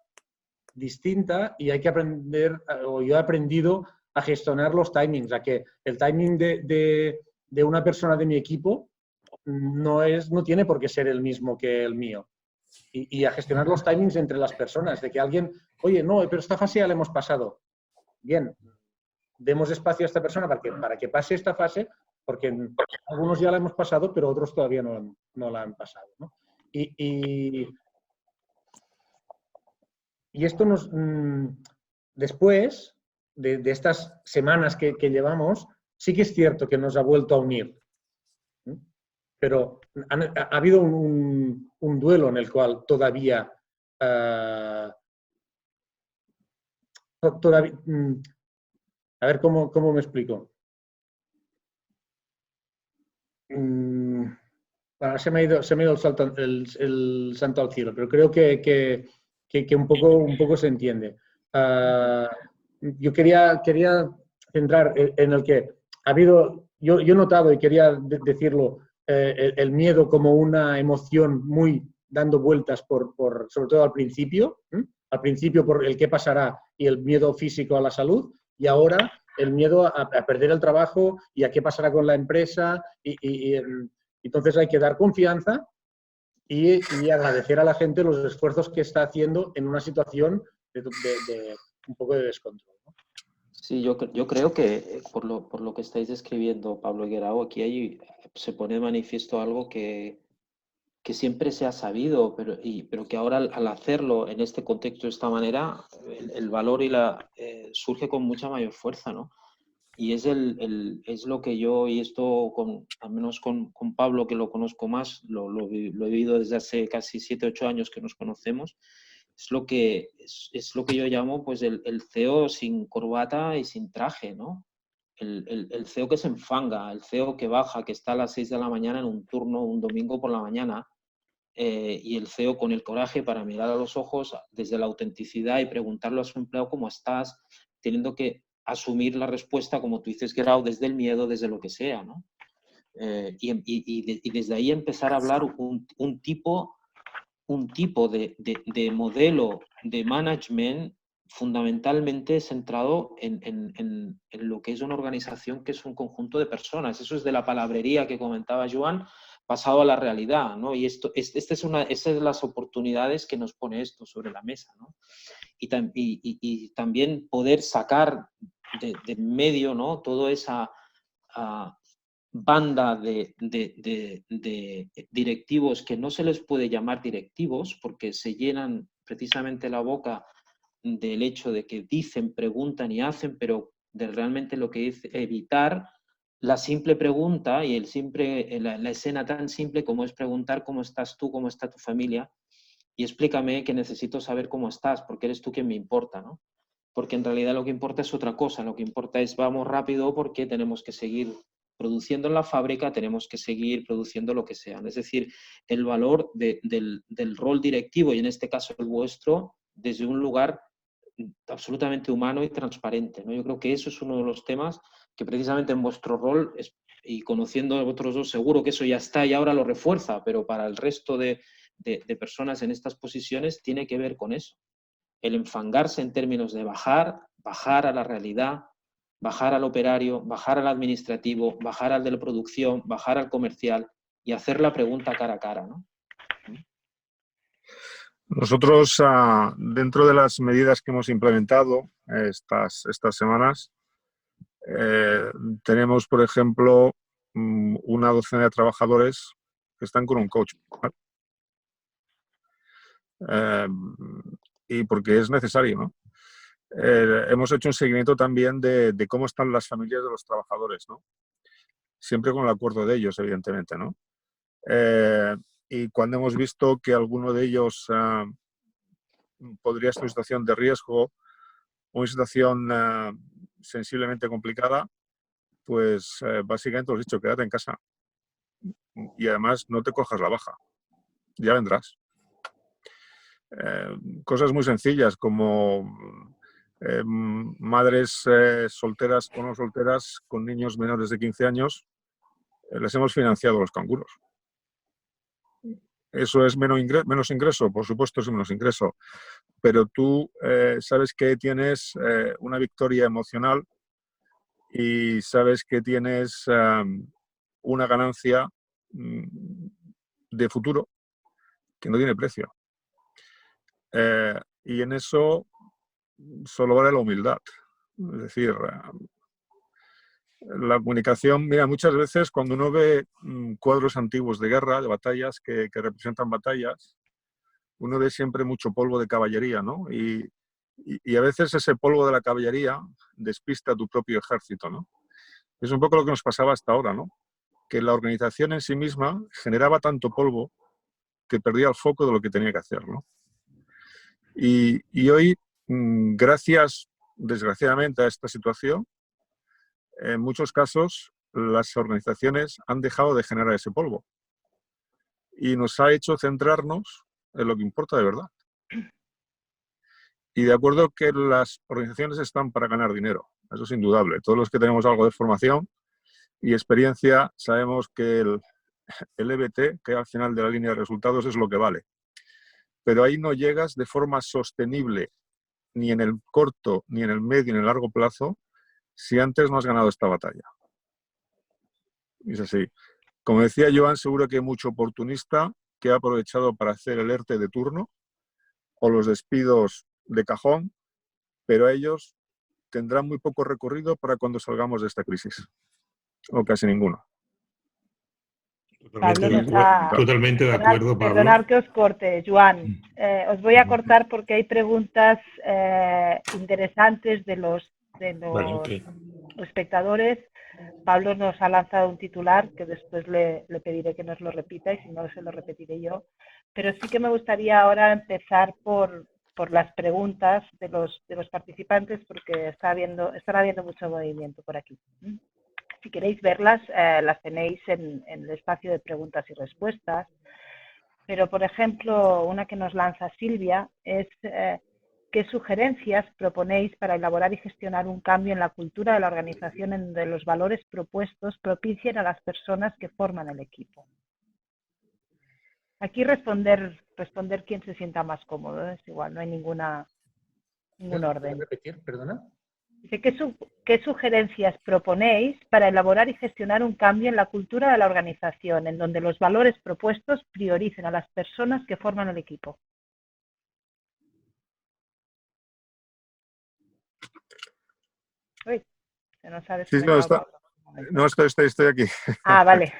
C: distinta y hay que aprender, o yo he aprendido a gestionar los timings, a que el timing de una persona de mi equipo no tiene por qué ser el mismo que el mío. Y a gestionar los timings entre las personas, de que alguien, oye, no, pero esta fase ya la hemos pasado. Bien, demos espacio a esta persona para que pase esta fase, porque algunos ya la hemos pasado, pero otros todavía no la han pasado, ¿no? Y esto después de estas semanas que llevamos, sí que es cierto que nos ha vuelto a unir. Pero ha habido un duelo en el cual todavía a ver cómo me explico. Se me ha ido el santo al cielo, pero creo que un poco se entiende. Yo quería centrar en el que ha habido, yo he notado y quería decirlo, el miedo como una emoción muy dando vueltas sobre todo al principio por el qué pasará y el miedo físico a la salud, y ahora el miedo a perder el trabajo y a qué pasará con la empresa y entonces hay que dar confianza y agradecer a la gente los esfuerzos que está haciendo en una situación de un poco de descontrol, ¿no?
D: Sí, yo creo que por lo que estáis describiendo, Pablo Guerao, aquí se pone de manifiesto algo que siempre se ha sabido, pero que ahora al hacerlo en este contexto de esta manera, el valor surge con mucha mayor fuerza, ¿no? Y es lo que yo, y esto al menos con Pablo, que lo conozco más, lo he vivido desde hace casi 7, 8 años que nos conocemos, es lo que yo llamo pues el CEO sin corbata y sin traje, ¿no? El CEO que se enfanga, el CEO que baja, que está a las 6 de la mañana en un turno, un domingo por la mañana, y el CEO con el coraje para mirar a los ojos desde la autenticidad y preguntarle a su empleado cómo estás, teniendo que asumir la respuesta, como tú dices, Guerrero, desde el miedo, desde lo que sea, ¿no? Y desde ahí empezar a hablar un tipo de modelo de management fundamentalmente centrado en lo que es una organización que es un conjunto de personas. Eso es de la palabrería que comentaba Joan, pasado a la realidad, ¿no? Y estas es las oportunidades que nos pone esto sobre la mesa, ¿no? Y también poder sacar de medio, ¿no? Toda esa banda de directivos que no se les puede llamar directivos porque se llenan precisamente la boca del hecho de que dicen, preguntan y hacen, pero de realmente lo que es evitar la simple pregunta y la escena tan simple como es preguntar cómo estás tú, cómo está tu familia, y explícame que necesito saber cómo estás, porque eres tú quien me importa, ¿no? Porque en realidad lo que importa es otra cosa, lo que importa es vamos rápido porque tenemos que seguir produciendo en la fábrica, tenemos que seguir produciendo lo que sea. Es decir, el valor del rol directivo, y en este caso el vuestro, desde un lugar absolutamente humano y transparente, ¿no? Yo creo que eso es uno de los temas que precisamente en vuestro rol, y conociendo a vosotros dos, seguro que eso ya está y ahora lo refuerza, pero para el resto de personas en estas posiciones tiene que ver con eso. El enfangarse en términos de bajar a la realidad, bajar al operario, bajar al administrativo, bajar al de la producción, bajar al comercial y hacer la pregunta cara a cara, ¿no?
E: Nosotros, dentro de las medidas que hemos implementado estas semanas, tenemos, por ejemplo, una docena de trabajadores que están con un coach. Y porque es necesario, ¿no? Hemos hecho un seguimiento también de cómo están las familias de los trabajadores, ¿no? Siempre con el acuerdo de ellos, evidentemente, ¿no? Y cuando hemos visto que alguno de ellos podría estar en una situación de riesgo o una situación sensiblemente complicada, pues básicamente os he dicho, quédate en casa. Y además no te cojas la baja. Ya vendrás. Cosas muy sencillas como madres solteras o no solteras con niños menores de 15 años, les hemos financiado los canguros. ¿Eso es menos ingreso? Por supuesto es menos ingreso, pero tú sabes que tienes una victoria emocional y sabes que tienes una ganancia de futuro que no tiene precio. Y en eso solo vale la humildad. Es decir, la comunicación, mira, muchas veces cuando uno ve cuadros antiguos de guerra, de batallas que representan batallas, uno ve siempre mucho polvo de caballería, ¿no? Y a veces ese polvo de la caballería despista a tu propio ejército, ¿no? Es un poco lo que nos pasaba hasta ahora, ¿no? Que la organización en sí misma generaba tanto polvo que perdía el foco de lo que tenía que hacer, ¿no? Y hoy, gracias, desgraciadamente, a esta situación, en muchos casos las organizaciones han dejado de generar ese polvo y nos ha hecho centrarnos en lo que importa de verdad. Y de acuerdo que las organizaciones están para ganar dinero, eso es indudable. Todos los que tenemos algo de formación y experiencia sabemos que el EBT, que al final de la línea de resultados, es lo que vale. Pero ahí no llegas de forma sostenible ni en el corto, ni en el medio, ni en el largo plazo si antes no has ganado esta batalla. Es así. Como decía Joan, seguro que hay mucho oportunista que ha aprovechado para hacer el ERTE de turno o los despidos de cajón, pero ellos tendrán muy poco recorrido para cuando salgamos de esta crisis, o casi ninguno.
B: Totalmente de acuerdo, Pablo.
A: Perdonad que os corte, Joan. Os voy a cortar porque hay preguntas interesantes de los espectadores. Pablo nos ha lanzado un titular que después le pediré que nos lo repita, y si no se lo repetiré yo. Pero sí que me gustaría ahora empezar por las preguntas de los participantes, porque están habiendo mucho movimiento por aquí. Si queréis verlas, las tenéis en el espacio de preguntas y respuestas. Pero, por ejemplo, una que nos lanza Silvia es ¿qué sugerencias proponéis para elaborar y gestionar un cambio en la cultura de la organización en donde los valores propuestos propicien a las personas que forman el equipo? Aquí responder quien se sienta más cómodo, es igual, no hay ningún orden.
C: ¿Puedes repetir, perdona?
A: Dice, ¿qué sugerencias proponéis para elaborar y gestionar un cambio en la cultura de la organización, en donde los valores propuestos prioricen a las personas que forman el equipo? Uy, se nos ha desconectado.
E: No, estoy aquí.
A: Ah, vale.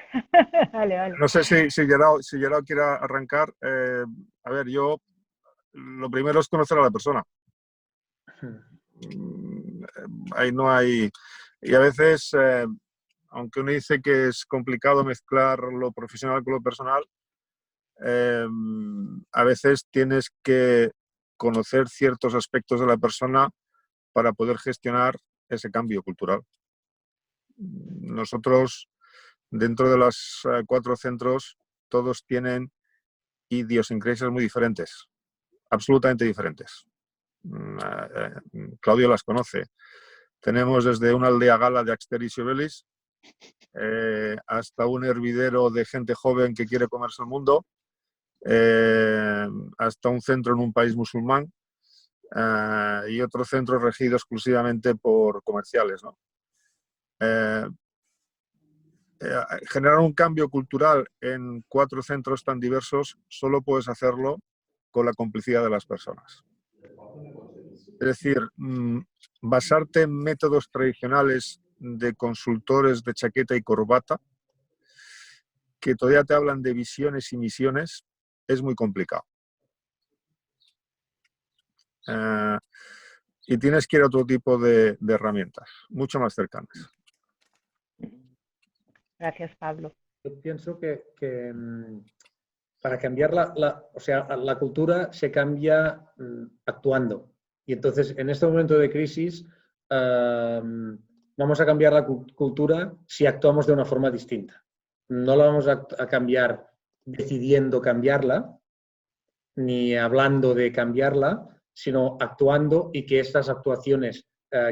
A: Vale.
E: No sé si Gerard quiere arrancar. A ver, yo lo primero es conocer a la persona. Ahí no hay... Y a veces, aunque uno dice que es complicado mezclar lo profesional con lo personal, a veces tienes que conocer ciertos aspectos de la persona para poder gestionar ese cambio cultural. Nosotros, dentro de los 4 centros, todos tienen idiosincrasias muy diferentes, absolutamente diferentes. Claudio las conoce. Tenemos desde una aldea gala de Axter y Siobelis hasta un hervidero de gente joven que quiere comerse el mundo, hasta un centro en un país musulmán y otro centro regido exclusivamente por comerciales, ¿no? Generar un cambio cultural en 4 centros tan diversos solo puedes hacerlo con la complicidad de las personas. Es decir, basarte en métodos tradicionales de consultores de chaqueta y corbata que todavía te hablan de visiones y misiones es muy complicado. Y tienes que ir a otro tipo de herramientas, mucho más cercanas.
A: Gracias, Pablo.
C: Yo pienso que para cambiar la cultura se cambia actuando. Y entonces, en este momento de crisis, vamos a cambiar la cultura si actuamos de una forma distinta. No la vamos a cambiar decidiendo cambiarla, ni hablando de cambiarla, sino actuando y que estas actuaciones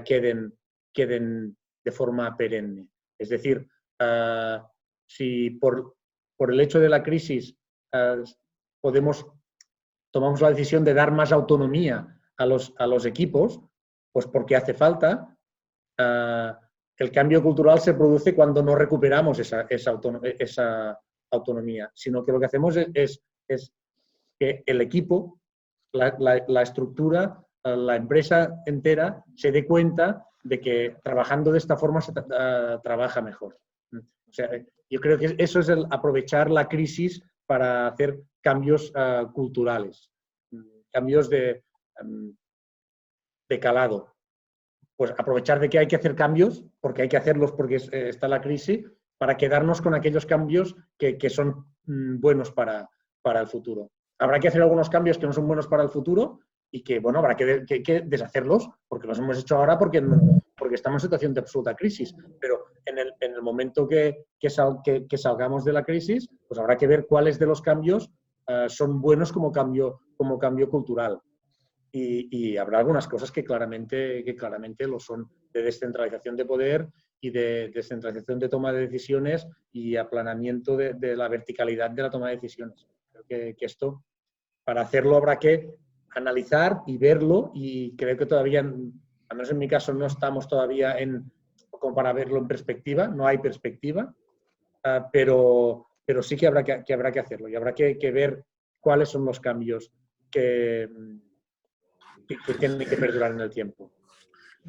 C: queden de forma perenne. Es decir, si por el hecho de la crisis tomamos la decisión de dar más autonomía a los equipos, pues porque hace falta, el cambio cultural se produce cuando no recuperamos esa autonomía, sino que lo que hacemos es que el equipo, la estructura, la empresa entera se dé cuenta de que trabajando de esta forma se trabaja mejor. O sea, yo creo que eso es el aprovechar la crisis para hacer cambios culturales, cambios de calado. Pues aprovechar de que hay que hacer cambios, porque hay que hacerlos porque está la crisis, para quedarnos con aquellos cambios que son buenos para el futuro. Habrá que hacer algunos cambios que no son buenos para el futuro y que, bueno, habrá que deshacerlos, porque los hemos hecho ahora porque estamos en situación de absoluta crisis. Pero en el momento que salgamos de la crisis, pues habrá que ver cuáles de los cambios son buenos como cambio cultural. Y habrá algunas cosas que claramente lo son, de descentralización de poder y de descentralización de toma de decisiones y aplanamiento de la verticalidad de la toma de decisiones. Creo que esto, para hacerlo, habrá que analizar y verlo, y creo que todavía, al menos en mi caso, no estamos todavía como para verlo en perspectiva, no hay perspectiva, pero pero sí que habrá que hacerlo y habrá que ver cuáles son los cambios que tienen que perdurar en el tiempo.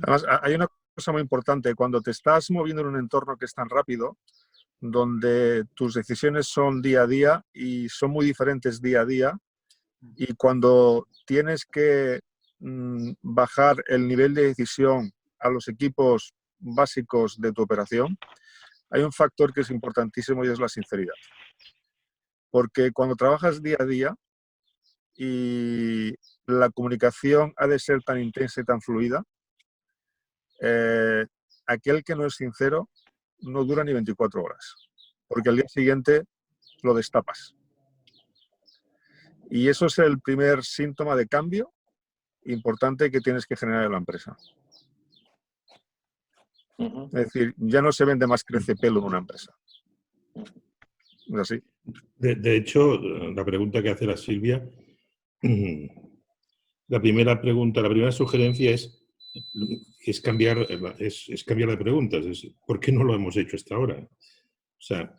E: Además, hay una cosa muy importante. Cuando te estás moviendo en un entorno que es tan rápido, donde tus decisiones son día a día y son muy diferentes día a día, y cuando tienes que bajar el nivel de decisión a los equipos básicos de tu operación, hay un factor que es importantísimo y es la sinceridad. Porque cuando trabajas día a día y la comunicación ha de ser tan intensa y tan fluida, aquel que no es sincero no dura ni 24 horas, porque al día siguiente lo destapas. Y eso es el primer síntoma de cambio importante que tienes que generar en la empresa. Es decir, ya no se vende más crecepelo en una empresa. Es así.
B: De hecho, la pregunta que hace la Silvia, la primera sugerencia es cambiar de preguntas. ¿Por qué no lo hemos hecho hasta ahora? O sea,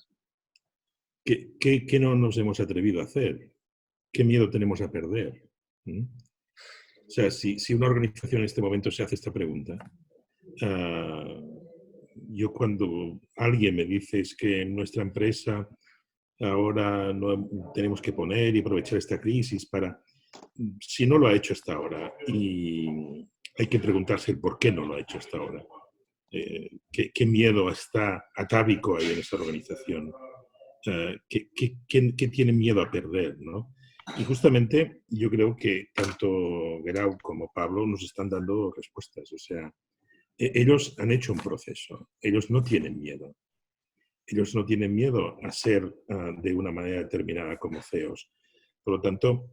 B: ¿qué no nos hemos atrevido a hacer? ¿Qué miedo tenemos a perder? O sea, si una organización en este momento se hace esta pregunta, yo cuando alguien me dice es que en nuestra empresa ahora no tenemos que poner y aprovechar esta crisis para... Si no lo ha hecho hasta ahora, y hay que preguntarse el por qué no lo ha hecho hasta ahora. ¿Qué miedo está atávico ahí en esa organización? ¿Qué tiene miedo a perder, ¿no? Y justamente yo creo que tanto Guerau como Pablo nos están dando respuestas. O sea, ellos han hecho un proceso. Ellos no tienen miedo. Ellos no tienen miedo a ser de una manera determinada como CEOs. Por lo tanto,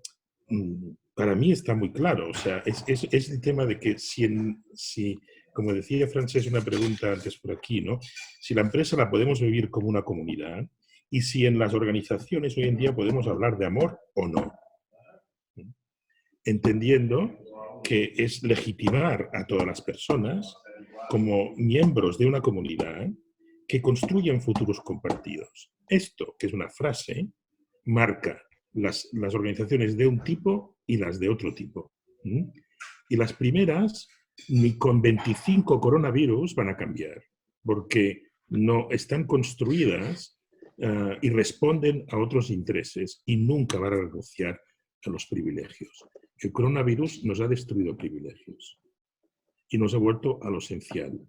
B: para mí está muy claro. O sea, es el tema de que si, como decía Francesc, una pregunta antes por aquí, ¿no? Si la empresa la podemos vivir como una comunidad y si en las organizaciones hoy en día podemos hablar de amor o no. Entendiendo que es legitimar a todas las personas como miembros de una comunidad que construyen futuros compartidos. Esto, que es una frase, marca las organizaciones de un tipo y las de otro tipo. Y las primeras, ni con 25 coronavirus van a cambiar, porque no están construidas y responden a otros intereses y nunca van a renunciar a los privilegios. El coronavirus nos ha destruido privilegios y nos ha vuelto a lo esencial.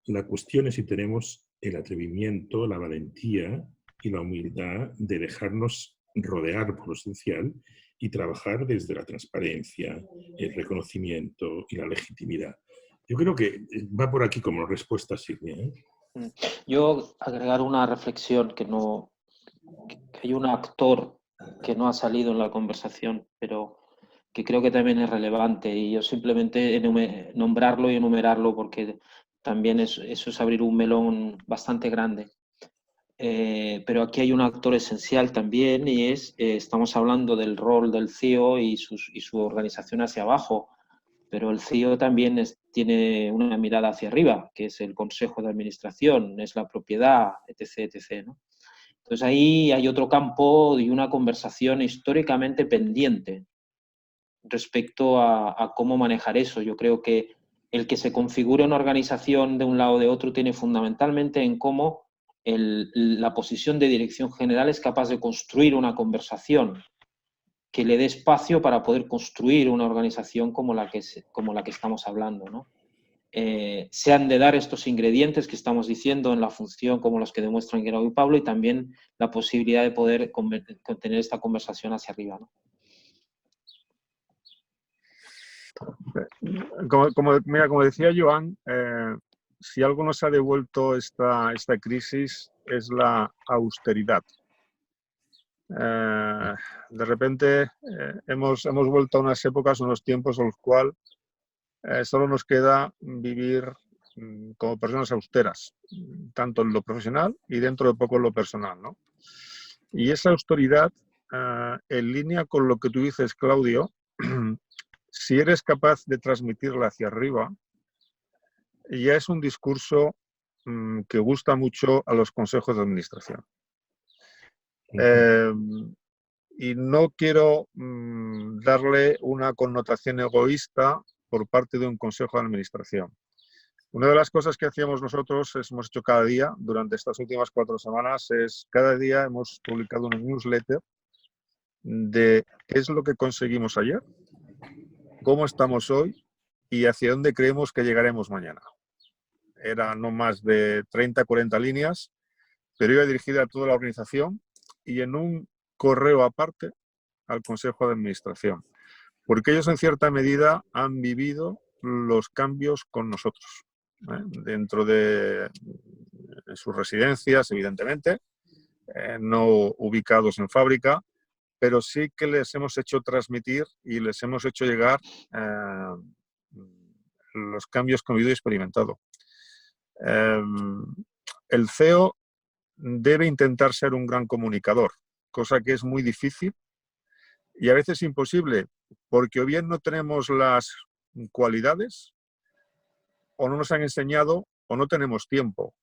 B: La cuestión es si tenemos el atrevimiento, la valentía y la humildad de dejarnos rodear por lo esencial y trabajar desde la transparencia, el reconocimiento y la legitimidad. Yo creo que va por aquí como respuesta, Silvia, ¿eh?
D: Yo agregar una reflexión que hay un actor que no ha salido en la conversación, pero que creo que también es relevante, y yo simplemente nombrarlo y enumerarlo porque también eso es abrir un melón bastante grande. Pero aquí hay un actor esencial también y estamos hablando del rol del CEO y su organización hacia abajo, pero el CEO también tiene una mirada hacia arriba, que es el consejo de administración, es la propiedad, etc., etc., ¿no? Entonces ahí hay otro campo y una conversación históricamente pendiente respecto a cómo manejar eso. Yo creo que el que se configure una organización de un lado o de otro tiene fundamentalmente en cómo la posición de dirección general es capaz de construir una conversación que le dé espacio para poder construir una organización como la que estamos hablando, ¿no? Se han de dar estos ingredientes que estamos diciendo en la función como los que demuestran Guerau y Pablo, y también la posibilidad de poder tener esta conversación hacia arriba, ¿no?
E: Como decía Joan, si algo nos ha devuelto esta crisis es la austeridad. De repente hemos vuelto a unas épocas, unos tiempos en los cuales solo nos queda vivir como personas austeras, tanto en lo profesional y dentro de poco en lo personal, ¿no? Y esa austeridad, en línea con lo que tú dices, Claudio, si eres capaz de transmitirla hacia arriba, ya es un discurso que gusta mucho a los consejos de administración. Y no quiero darle una connotación egoísta por parte de un consejo de administración. Una de las cosas que hacíamos nosotros, hemos hecho cada día durante estas últimas 4 semanas, es cada día hemos publicado una newsletter de qué es lo que conseguimos ayer, cómo estamos hoy y hacia dónde creemos que llegaremos mañana. Era no más de 30, 40 líneas, pero iba dirigida a toda la organización y en un correo aparte al Consejo de Administración, porque ellos en cierta medida han vivido los cambios con nosotros, dentro de sus residencias, evidentemente, no ubicados en fábrica, pero sí que les hemos hecho transmitir y les hemos hecho llegar los cambios que han vivido y experimentado. El CEO debe intentar ser un gran comunicador, cosa que es muy difícil y a veces imposible, porque o bien no tenemos las cualidades, o no nos han enseñado, o no tenemos tiempo.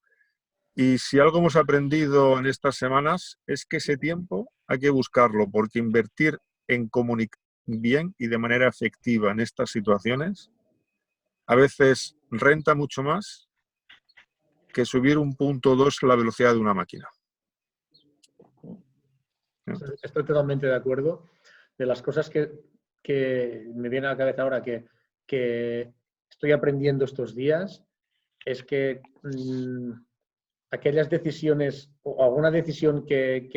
E: Y si algo hemos aprendido en estas semanas es que ese tiempo hay que buscarlo, porque invertir en comunicar bien y de manera efectiva en estas situaciones a veces renta mucho más que subir 1.2 la velocidad de una máquina.
C: Estoy totalmente de acuerdo. De las cosas que me viene a la cabeza ahora que estoy aprendiendo estos días es que aquellas decisiones o alguna decisión que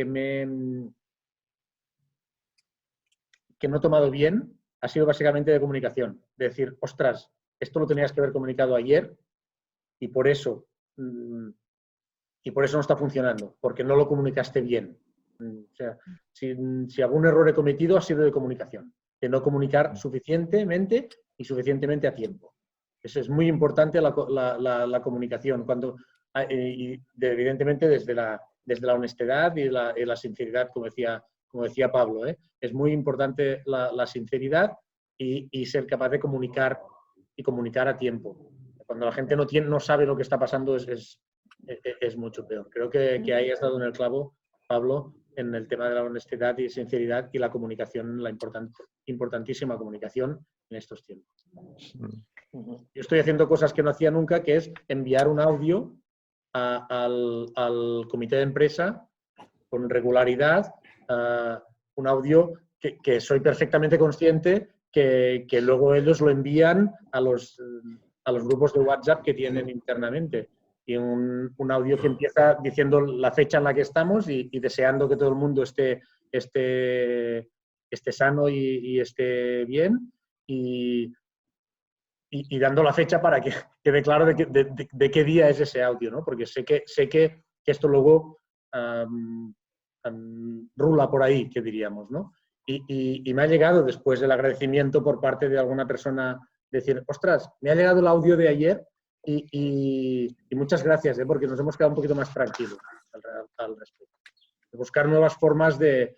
C: no he tomado bien ha sido básicamente de comunicación. De decir, ostras, esto lo tenías que haber comunicado ayer y por eso no está funcionando, porque no lo comunicaste bien. O sea, si algún error he cometido ha sido de comunicación, de no comunicar suficientemente y suficientemente a tiempo. Eso es muy importante la comunicación, evidentemente desde la honestidad y la sinceridad, como decía Pablo. Es muy importante la sinceridad y ser capaz de comunicar y comunicar a tiempo. Cuando la gente no sabe lo que está pasando es mucho peor. Creo que ahí has dado en el clavo, Pablo, en el tema de la honestidad y sinceridad y la comunicación, la importantísima comunicación en estos tiempos. Yo estoy haciendo cosas que no hacía nunca, que es enviar un audio al comité de empresa con regularidad, un audio que soy perfectamente consciente que luego ellos lo envían a los grupos de WhatsApp que tienen internamente. Y un audio que empieza diciendo la fecha en la que estamos y deseando que todo el mundo esté sano y esté bien y dando la fecha para que quede claro de qué día es ese audio, ¿no? Porque sé que esto luego rula por ahí, que diríamos, ¿no? Y me ha llegado después el agradecimiento por parte de alguna persona decir, ostras, me ha llegado el audio de ayer y muchas gracias, porque nos hemos quedado un poquito más tranquilos al respecto. De buscar nuevas formas de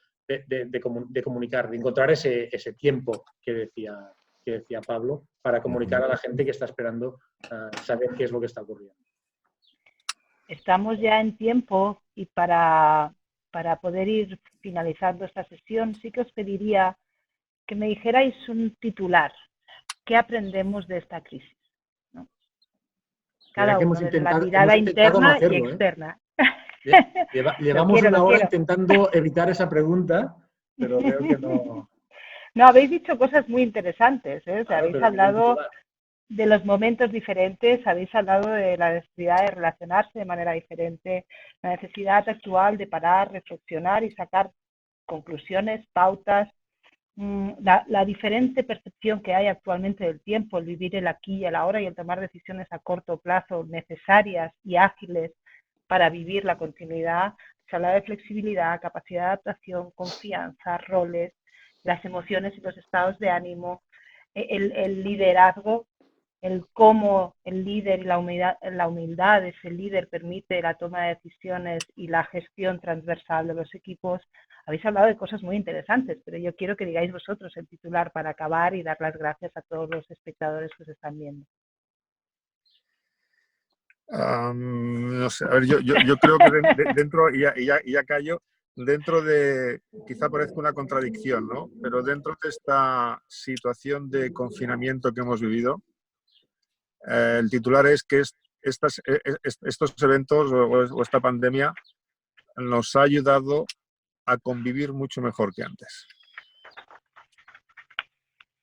C: comunicar, de encontrar ese tiempo que decía Pablo, para comunicar a la gente que está esperando saber qué es lo que está ocurriendo.
A: Estamos ya en tiempo y para poder ir finalizando esta sesión, sí que os pediría que me dijerais un titular. ¿Qué aprendemos de esta crisis? ¿No? Cada uno, desde la mirada interna y externa.
C: Llevamos una hora intentando evitar esa pregunta, pero creo que no...
A: No, habéis dicho cosas muy interesantes, habéis hablado de los momentos diferentes, habéis hablado de la necesidad de relacionarse de manera diferente, la necesidad actual de parar, reflexionar y sacar conclusiones, pautas, la diferente percepción que hay actualmente del tiempo, el vivir el aquí y el ahora y el tomar decisiones a corto plazo necesarias y ágiles para vivir la continuidad. Se habla de flexibilidad, capacidad de adaptación, confianza, roles, las emociones y los estados de ánimo, el liderazgo, el cómo el líder y la humildad de ese líder permite la toma de decisiones y la gestión transversal de los equipos. Habéis hablado de cosas muy interesantes, pero yo quiero que digáis vosotros el titular para acabar y dar las gracias a todos los espectadores que os están viendo.
E: No sé, a ver, yo creo que dentro, y ya callo, dentro de, quizá parezca una contradicción, ¿no? Pero dentro de esta situación de confinamiento que hemos vivido, el titular es que estos eventos o esta pandemia nos ha ayudado a convivir mucho mejor que antes.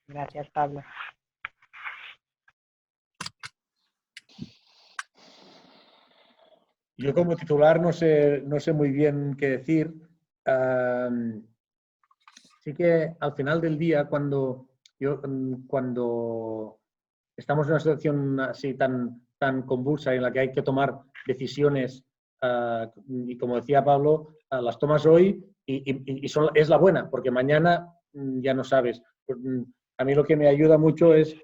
A: Gracias, Pablo.
C: Yo como titular no sé muy bien qué decir. Sí que al final del día, cuando estamos en una situación así tan convulsa en la que hay que tomar decisiones, y como decía Pablo, las tomas hoy y es la buena, porque mañana ya no sabes. A mí lo que me ayuda mucho es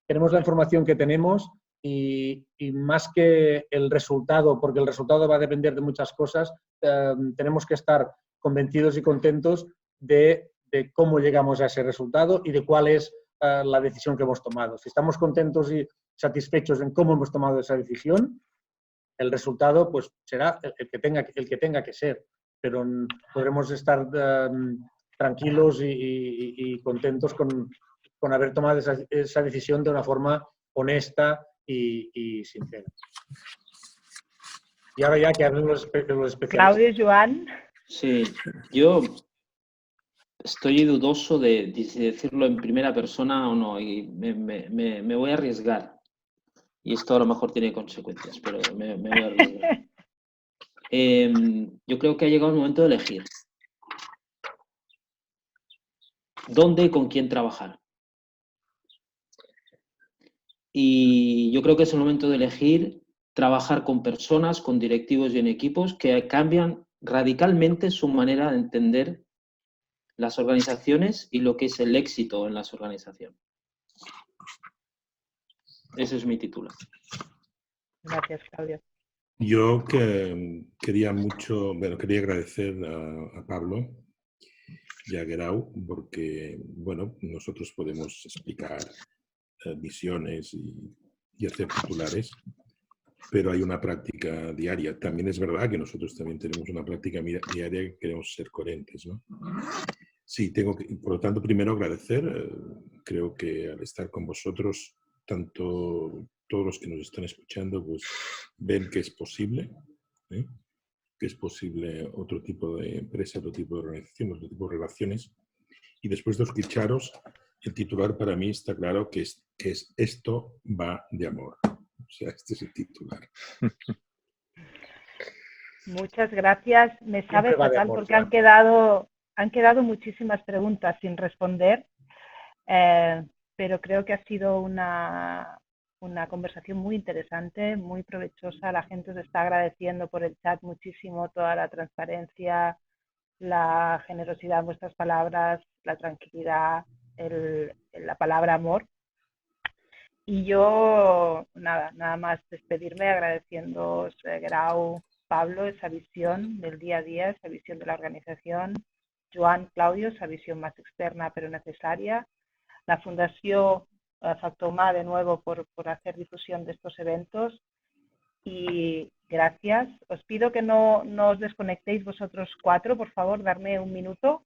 C: tenemos la información que tenemos y más que el resultado, porque el resultado va a depender de muchas cosas, tenemos que estar convencidos y contentos de cómo llegamos a ese resultado y de cuál es la decisión que hemos tomado. Si estamos contentos y satisfechos en cómo hemos tomado esa decisión, el resultado pues será el que tenga que ser, pero podremos estar tranquilos y contentos con haber tomado esa decisión de una forma honesta y sincera. Y ahora ya que hablen los especialistas.
A: Claudio, Joan.
D: Sí, yo estoy dudoso de decirlo en primera persona o no, y me voy a arriesgar. Y esto a lo mejor tiene consecuencias, pero me voy a arriesgar. Yo creo que ha llegado el momento de elegir dónde y con quién trabajar. Y yo creo que es el momento de elegir trabajar con personas, con directivos y en equipos que cambian radicalmente su manera de entender las organizaciones y lo que es el éxito en las organizaciones. Ese es mi titular.
A: Gracias, Claudio.
B: Yo quería agradecer a Pablo y a Guerau porque, bueno, nosotros podemos explicar visiones y hacer titulares, pero hay una práctica diaria. También es verdad que nosotros también tenemos una práctica diaria que queremos ser coherentes, ¿no? Sí, por lo tanto, primero agradecer. Creo que al estar con vosotros, tanto todos los que nos están escuchando, pues ven que es posible, ¿eh? Que es posible otro tipo de empresa, otro tipo de organización, otro tipo de relaciones. Y después de escucharos, el titular para mí está claro que es esto va de amor. O sea, este es el titular.
A: Muchas gracias. Me sabe fatal porque han quedado muchísimas preguntas sin responder, pero creo que ha sido una conversación muy interesante, muy provechosa. La gente os está agradeciendo por el chat muchísimo toda la transparencia, la generosidad en vuestras palabras, la tranquilidad, la palabra amor. Y yo, nada más despedirme agradeciéndoos, Guerau, Pablo, esa visión del día a día, esa visión de la organización, Joan, Claudio, esa visión más externa pero necesaria, la Fundación Factomà de nuevo por hacer difusión de estos eventos y gracias. Os pido que no os desconectéis vosotros cuatro, por favor, darme un minuto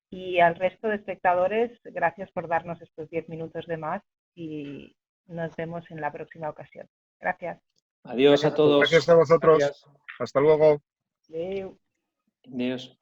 A: y al resto de espectadores, gracias por darnos estos 10 minutos de más y nos vemos en la próxima ocasión. Gracias.
D: Adiós a todos.
E: Gracias a vosotros.
C: Gracias.
E: Hasta luego.
A: Adiós.
D: Adiós.